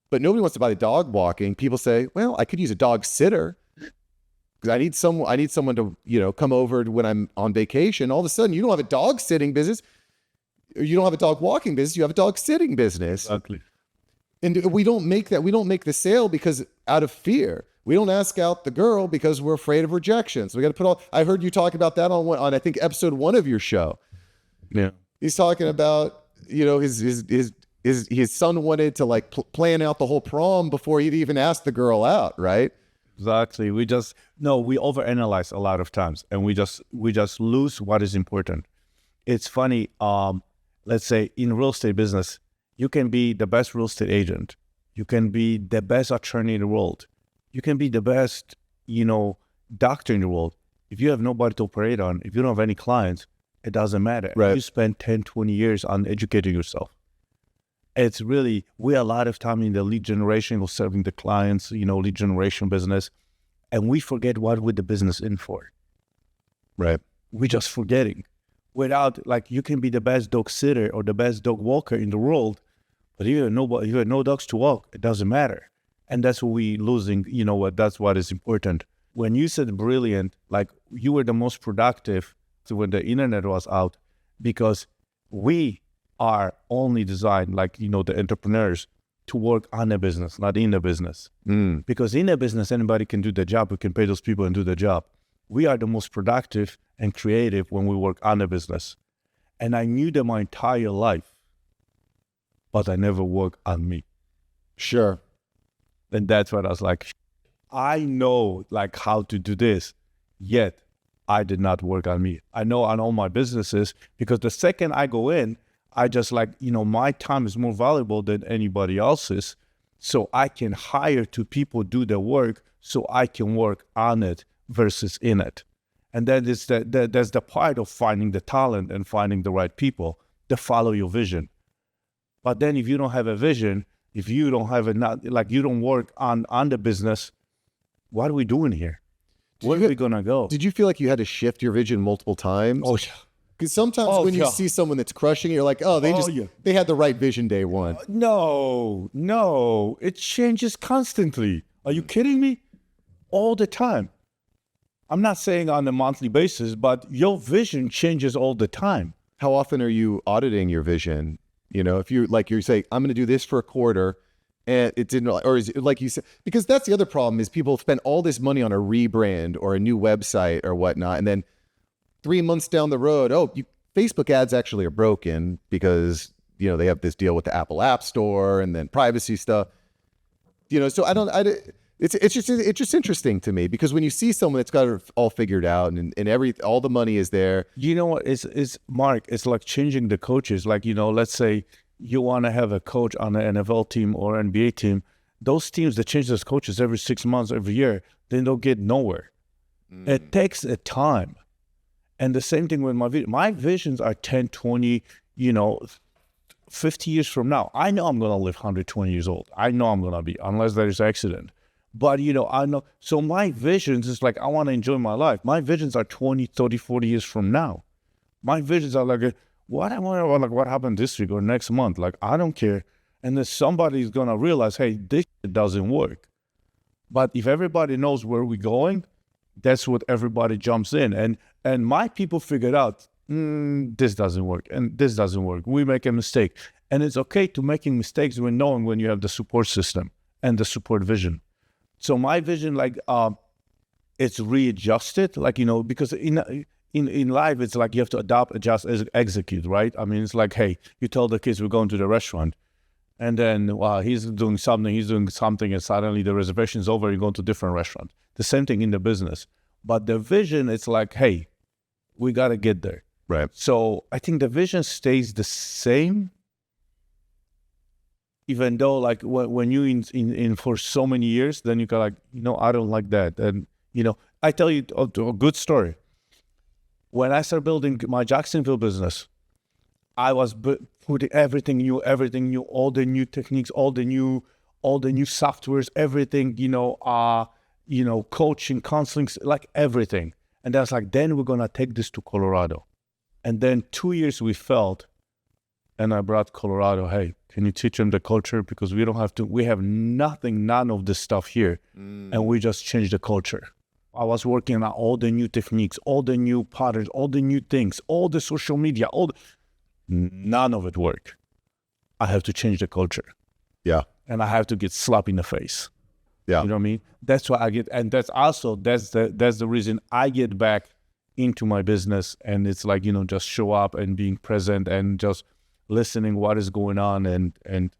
but nobody wants to buy the dog walking. People say, well, I could use a dog sitter because I need someone to, come over when I'm on vacation. All of a sudden, you don't have a dog sitting business. You don't have a dog walking business. You have a dog sitting business. Exactly. And we don't make the sale because out of fear. We don't ask out the girl because we're afraid of rejection. So we got to put all, I heard you talk about that on I think episode 1 of your show. Yeah. He's talking about, his son wanted to plan out the whole prom before he'd even ask the girl out, right? Exactly. We overanalyze a lot of times, and we just lose what is important. It's funny. Let's say in real estate business, you can be the best real estate agent. You can be the best attorney in the world. You can be the best, doctor in the world. If you have nobody to operate on, if you don't have any clients, it doesn't matter. Right. You spend 10, 20 years on educating yourself. It's really, we a lot of time in the lead generation or serving the clients, lead generation business, and we forget what we're the business in for. Right. We're just forgetting. Without, you can be the best dog sitter or the best dog walker in the world, but if you have no dogs to walk, it doesn't matter. And that's what we losing, that's what is important. When you said brilliant, you were the most productive when the internet was out, because we are only designed, the entrepreneurs, to work on a business, not in a business. Because in a business, anybody can do the job. We can pay those people and do the job. We are the most productive and creative when we work on a business. And I knew that my entire life, but I never worked on me. Sure. And that's what I was like, I know how to do this, yet I did not work on me. I know on all my businesses, because the second I go in, I just my time is more valuable than anybody else's. So I can hire 2 people, do the work, so I can work on it versus in it. And that is that's the part of finding the talent and finding the right people to follow your vision. But then if you don't have a vision, if you don't have you don't work on the business, what are we doing here? Where are we going to go? Did you feel like you had to shift your vision multiple times? Oh, yeah. Because sometimes when you see someone that's crushing it, you're like, oh, they had the right vision day one. No, it changes constantly. Are you kidding me? All the time. I'm not saying on a monthly basis, but your vision changes all the time. How often are you auditing your vision? You know, if you like, you're saying, I'm going to do this for a quarter and it didn't, or is it like you said, because that's the other problem is people spend all this money on a rebrand or a new website or whatnot. And then 3 months down the road, Facebook ads actually are broken because, you know, they have this deal with the Apple App Store and then privacy stuff, you know, so it's just interesting to me because when you see someone that's got it all figured out and all the money is there. You know what? It's Mark, it's like changing the coaches. Like, you know, let's say you want to have a coach on an NFL team or NBA team. Those teams that change those coaches every 6 months, every year, they don't get nowhere. It takes a time. And the same thing with my visions are 10, 20, you know, 50 years from now. I know I'm going to live 120 years old. I know I'm going to be, unless there's an accident. But, you know, I know. So my visions is like, I want to enjoy my life. My visions are 20, 30, 40 years from now. My visions are like, what happened this week or next month? Like, I don't care. And then somebody's going to realize, hey, this doesn't work. But if everybody knows where we're going, that's what everybody jumps in. And my people figured out, this doesn't work and this doesn't work. We make a mistake. And it's okay to making mistakes when knowing when you have the support system and the support vision. So my vision, like, it's readjusted, like, you know, because in life, it's like you have to adapt, adjust, execute, right? I mean, it's like, hey, you tell the kids we're going to the restaurant, and then he's doing something, and suddenly the reservation's over, you go to a different restaurant. The same thing in the business. But the vision, it's like, hey, we got to get there. Right. So I think the vision stays the same, even though, like, when you in for so many years, then you go like, you know, I don't like that. And, you know, I tell you a good story. When I started building my Jacksonville business, I was putting everything new, all the new techniques, all the new softwares, everything, you know, coaching, counseling, like everything. And that's like, then we're going to take this to Colorado. And then 2 years we failed. And I brought Colorado, hey, can you teach them the culture? Because we have none of this stuff here. And we just changed the culture. I was working on all the new techniques, all the new patterns, all the new things, all the social media, none of it worked. I have to change the culture. Yeah. And I have to get slapped in the face. Yeah. You know what I mean? That's why and that's the reason I get back into my business. And it's like, you know, just show up and being present and just listening what is going on and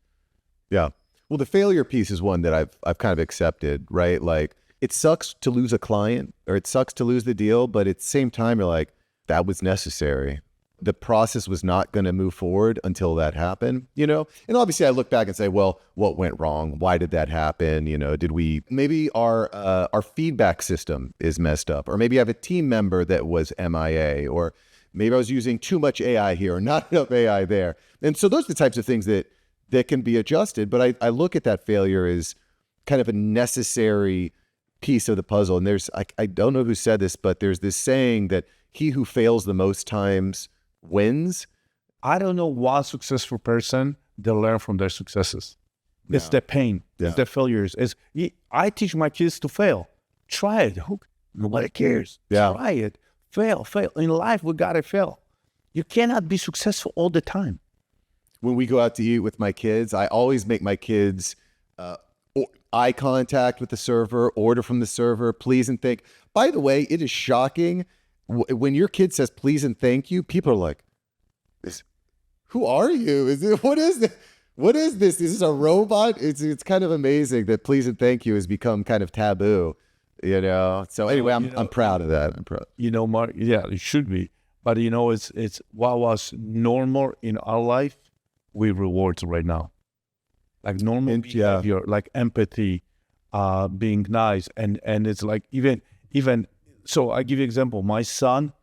yeah. Well, the failure piece is one that I've kind of accepted, right? Like, it sucks to lose a client or it sucks to lose the deal, but at the same time, you're like, that was necessary. The process was not going to move forward until that happened, you know? And obviously I look back and say, well, what went wrong? Why did that happen? You know, maybe our feedback system is messed up, or maybe I have a team member that was MIA, or maybe I was using too much AI here or not enough AI there. And so those are the types of things that can be adjusted. But I look at that failure as kind of a necessary piece of the puzzle. And I don't know who said this, but there's this saying that he who fails the most times wins. I don't know one successful person that learn from their successes. It's Yeah. the pain, Yeah. it's the failures. I teach my kids to fail. Try it. Nobody cares. Yeah. Try it. Fail. In life, we gotta fail. You cannot be successful all the time. When we go out to eat with my kids, I always make my kids eye contact with the server, order from the server, please and thank. By the way, it is shocking when your kid says please and thank you. People are like, "Who are you? What is this? What is this? Is this a robot?" It's kind of amazing that please and thank you has become kind of taboo, you know. So anyway, I'm proud of that. I'm proud. You know, Mark. Yeah, it should be. But you know, it's what was normal in our life, we reward right now. Like normal behavior, like empathy, being nice, and it's like even. So I give you an example. My son,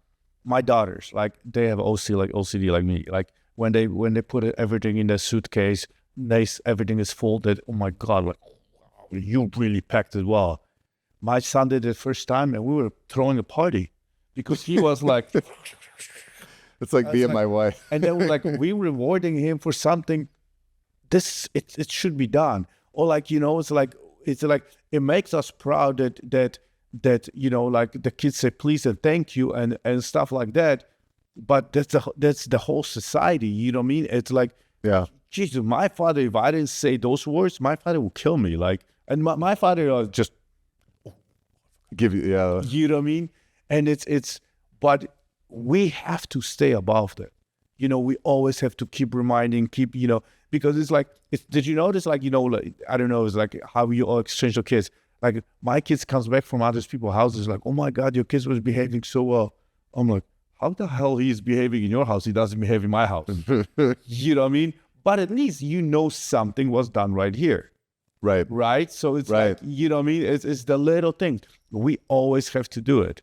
my daughters, like they have OCD like me. Like when they put everything in the suitcase, everything is folded. Oh my God! Like, wow, you really packed it well. My son did it first time, and we were throwing a party because he was like. It's like me and my wife. And then we rewarding him for something. It should be done. Or like, you know, it's like it makes us proud that like the kids say please and thank you and stuff like that. But that's the whole society. You know what I mean? It's like, Yeah. Jesus, my father, if I didn't say those words, my father will kill me. Like, and my father just Give you, yeah. you know what I mean? And but we have to stay above that. We always have to keep reminding, because it's like, did you notice, like, like, I don't know, it's like how you all exchange your kids. Like, my kids comes back from other people's houses, like, oh my God, your kids was behaving so well. I'm like, how the hell he's behaving in your house? He doesn't behave in my house. You know what I mean? But at least something was done right here. Right. Right? So it's Right. like, you know what I mean? It's the little thing. We always have to do it.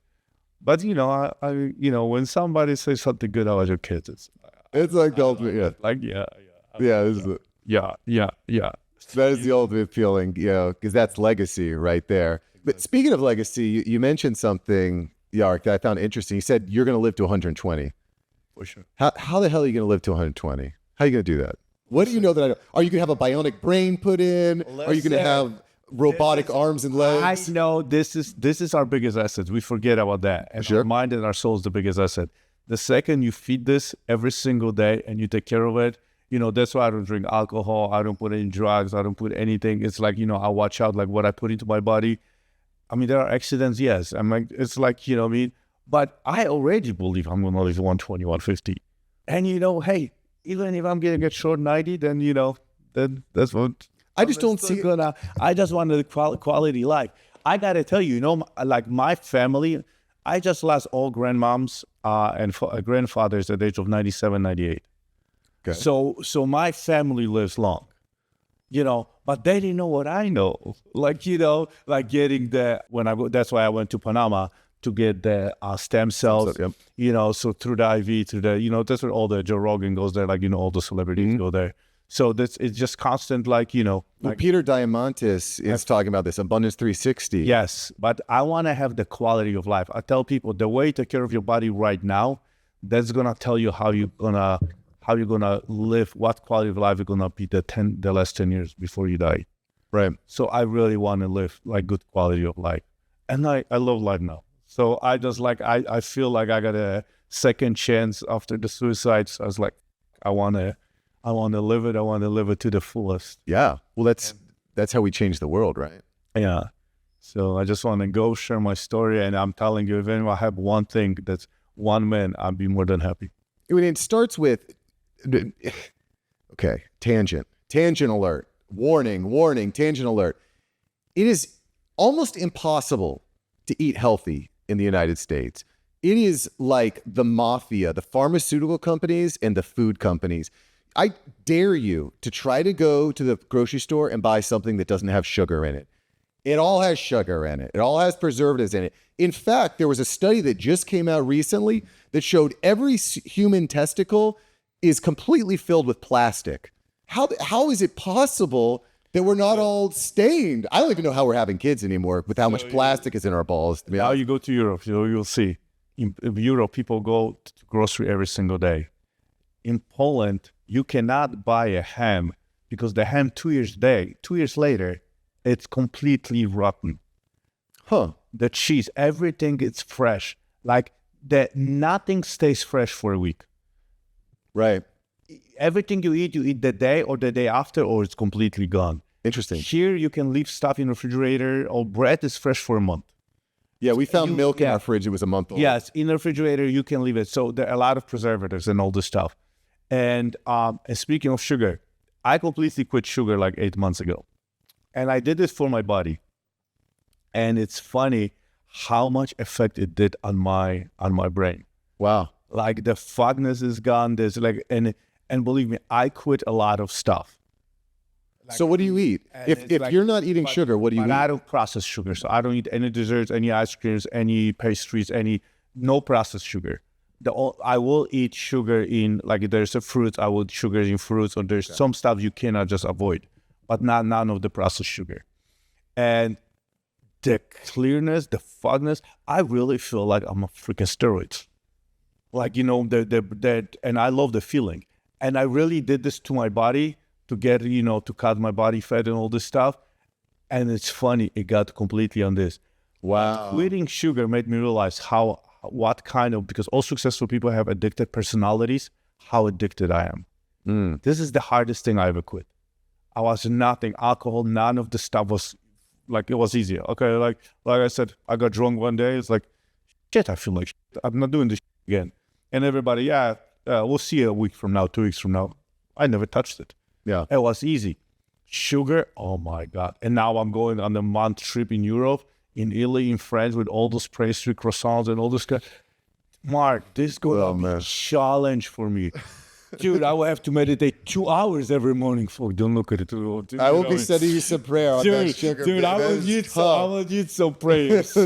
But, I when somebody says something good about your kids, It's like the ultimate, yeah. like, yeah. Yeah, this is it. Yeah. That is the ultimate feeling, because that's legacy right there. But speaking of legacy, you mentioned something, Jarek, that I found interesting. You said you're going to live to 120. For sure. How the hell are you going to live to 120? How are you going to do that? What do you know that I don't? Are you going to have a bionic brain put in? Are you going to have robotic arms and legs? I know this is our biggest asset. We forget about that. And Sure. our mind and our soul is the biggest asset. The second you feed this every single day and you take care of it, that's why I don't drink alcohol. I don't put any drugs. I don't put anything. It's like, I watch out like what I put into my body. I mean, there are accidents, yes. I'm like, it's like, what I mean? But I already believe I'm going to live 120, 150. And, hey, even if I'm going to get short 90, then, then that's what. I just don't see it. I just wanted the quality life. I got to tell you, like my family, I just lost all grandmoms and grandfathers at the age of 97, 98. Okay. So my family lives long, but they didn't know what I know. Like, like getting that's why I went to Panama to get the stem cells, Yep. So through the IV, through the, that's where all the Joe Rogan goes there, like, all the celebrities go there. So it's just constant, like, Well, Peter Diamandis is talking about this, Abundance 360. Yes, but I want to have the quality of life. I tell people the way to take care of your body right now, that's gonna tell you how you're gonna live, what quality of life you're gonna be the last 10 years before you die. Right. So I really want to live like good quality of life, and I love life now. So I just like I feel like I got a second chance after the suicide. So I was like, I want to live it. I want to live it to the fullest. Yeah. Well, that's how we change the world, right? Yeah. So I just want to go share my story. And I'm telling you, if anyone have one thing that's one man, I'd be more than happy. I mean, it starts with, okay, tangent alert, warning, tangent alert. It is almost impossible to eat healthy in the United States. It is like the mafia, the pharmaceutical companies and the food companies. I dare you to try to go to the grocery store and buy something that doesn't have sugar in it. It all has sugar in it. It all has preservatives in it. In fact, there was a study that just came out recently that showed every human testicle is completely filled with plastic. How is it possible that we're not all stained? I don't even know how we're having kids anymore with how much plastic is in our balls. To be Now honest. you go to Europe, you'll see. In Europe, people go to grocery every single day. In Poland, you cannot buy a ham because the ham 2 years later, it's completely rotten. Huh. The cheese, everything is fresh. Like that, nothing stays fresh for a week. Right. Everything you eat the day or the day after, or it's completely gone. Interesting. Here, you can leave stuff in the refrigerator, or bread is fresh for a month. Yeah, we found milk in our fridge. It was a month old. Yes, in the refrigerator, you can leave it. So there are a lot of preservatives and all this stuff. And speaking of sugar, I completely quit sugar like 8 months ago. And I did this for my body. And it's funny how much effect it did on my brain. Wow. Like the fogness is gone. There's like, and believe me, I quit a lot of stuff. So what do you eat? If you're not eating sugar, what do you eat? I don't process sugar. So I don't eat any desserts, any ice creams, any pastries, no processed sugar. I will eat sugar in, like if there's a fruit, I will eat sugar in fruits, or there's some stuff you cannot just avoid, but none of the processed sugar. And the clearness, the fogness, I really feel like I'm a freaking steroids. Like, and I love the feeling. And I really did this to my body to get, to cut my body fat and all this stuff. And it's funny, it got completely on this. Wow. Quitting sugar made me realize because all successful people have addicted personalities, how addicted I am. This is the hardest thing I ever quit. I was nothing, alcohol, none of the stuff was like, it was easier. Okay, like I said, I got drunk one day. It's like, shit, I feel like shit. I'm not doing this shit again. And everybody, we'll see you a week from now, 2 weeks from now. I never touched it. Yeah. It was easy. Sugar, oh my God. And now I'm going on a month trip in Europe, in Italy, in France, with all those pastry croissants and all this stuff. Mark, this is going to be a challenge for me. Dude, I will have to meditate 2 hours every morning. Fuck, don't look at it. Dude, I will be sending you some prayer on that sugar. Dude, I will need some prayers.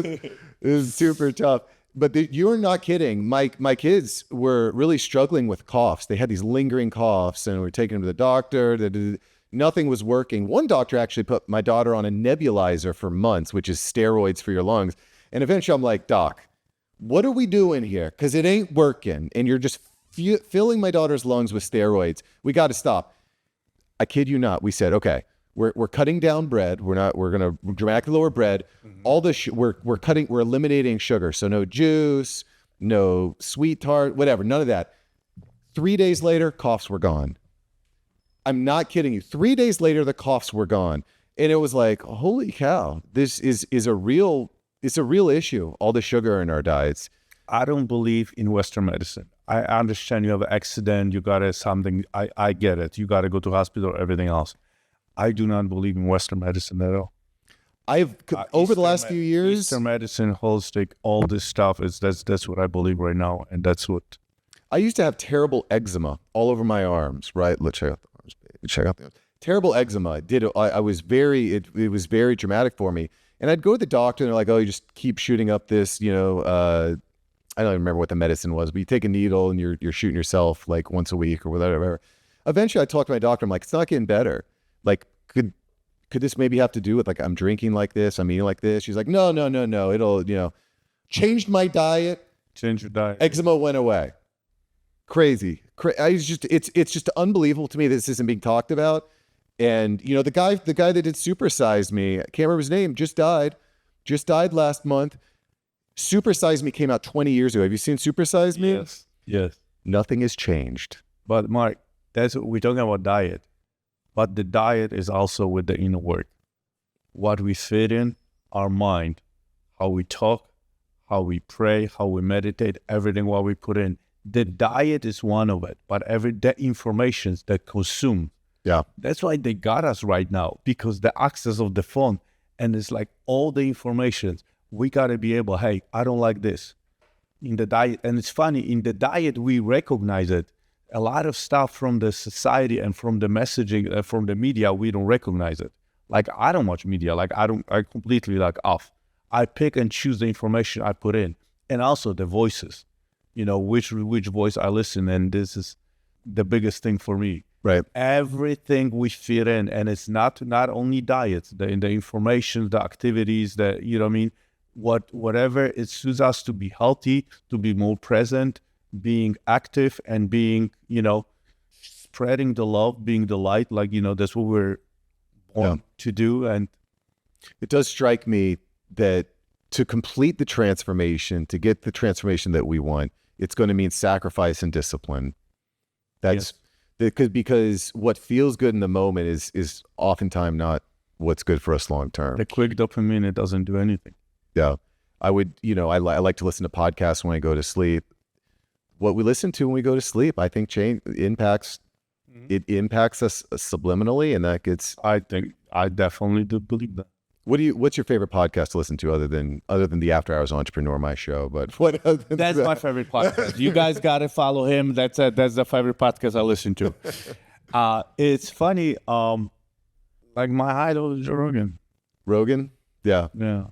It's super tough. But you're not kidding. My kids were really struggling with coughs. They had these lingering coughs, and we were taking them to the doctor. Nothing was working. One doctor actually put my daughter on a nebulizer for months, which is steroids for your lungs. And eventually I'm like, Doc, what are we doing here? Because it ain't working. And you're just filling my daughter's lungs with steroids. We got to stop. I kid you not. We said, okay, we're cutting down bread. We're going to dramatically lower bread. All the we're eliminating sugar. So no juice, no sweet tart, whatever, none of that. 3 days later, coughs were gone. I'm not kidding you. 3 days later, the coughs were gone. And it was like, holy cow, this is a real issue, all the sugar in our diets. I don't believe in Western medicine. I understand you have an accident, you got something, I get it. You got to go to hospital or everything else. I do not believe in Western medicine at all. Over the last few years, Eastern medicine, holistic, all this stuff, that's what I believe right now. And that's what. I used to have terrible eczema all over my arms, right? Let's check out the arms. Check out the arms. Terrible eczema. It was very dramatic for me. And I'd go to the doctor and they're like, oh, you just keep shooting up this, I don't even remember what the medicine was, but you take a needle and you're shooting yourself like once a week or whatever. Eventually I talked to my doctor. I'm like, it's not getting better. Like, could this maybe have to do with like, I'm drinking like this, I'm eating like this? She's like, no. It'll, changed my diet. Change your diet. Eczema went away. Crazy. It's just unbelievable to me that this isn't being talked about. And, the guy that did Supersize Me, I can't remember his name, just died last month. Supersize Me came out 20 years ago. Have you seen Supersize Me? Yes. Nothing has changed. But Mark, we're talking about diet. But the diet is also with the inner work. What we fit in, our mind, how we talk, how we pray, how we meditate, everything what we put in. The diet is one of it, but the information that consume. Yeah. That's why they got us right now, because the access of the phone, and it's like all the information. We got to be able, hey, I don't like this in the diet. And it's funny, in the diet, we recognize it. A lot of stuff from the society and from the messaging, from the media, we don't recognize it. Like, I don't watch media. Like, I completely off. I pick and choose the information I put in. And also the voices, which voice I listen. And this is the biggest thing for me. Right. Everything we fit in. And it's not only diets, the information, the activities, whatever it suits us to be healthy, to be more present, being active, and being, spreading the love, being the light. That's what we're born to do. And it does strike me that to complete the transformation, to get the transformation that we want, it's going to mean sacrifice and discipline. That's because what feels good in the moment is oftentimes not what's good for us long term. The quick dopamine, it doesn't do anything. Yeah. I would, I like to listen to podcasts when I go to sleep. What we listen to when we go to sleep, I think impacts us subliminally, and that gets. I definitely do believe that. What's your favorite podcast to listen to other than the After Hours Entrepreneur, my show? But what? That's my favorite podcast. You guys got to follow him. That's the favorite podcast I listen to. It's funny. Like my idol is Rogan. Rogan? Yeah. Yeah.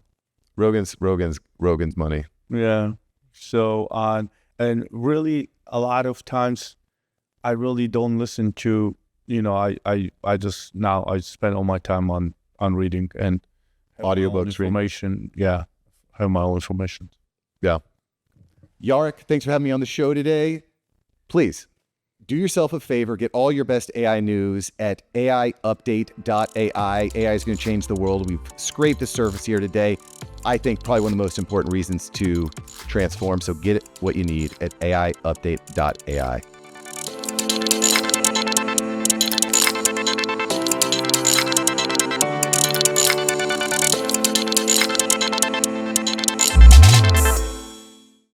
Rogan's money. Yeah. So and really a lot of times I really don't listen to, I just now I spend all my time on reading and audiobooks, information. Yeah. Have my own information. Yeah. Jarek, thanks for having me on the show today. Please do yourself a favor, get all your best AI news at aiupdate.ai. AI is going to change the world. We've scraped the surface here today. I think probably one of the most important reasons to transform. So get what you need at aiupdate.ai.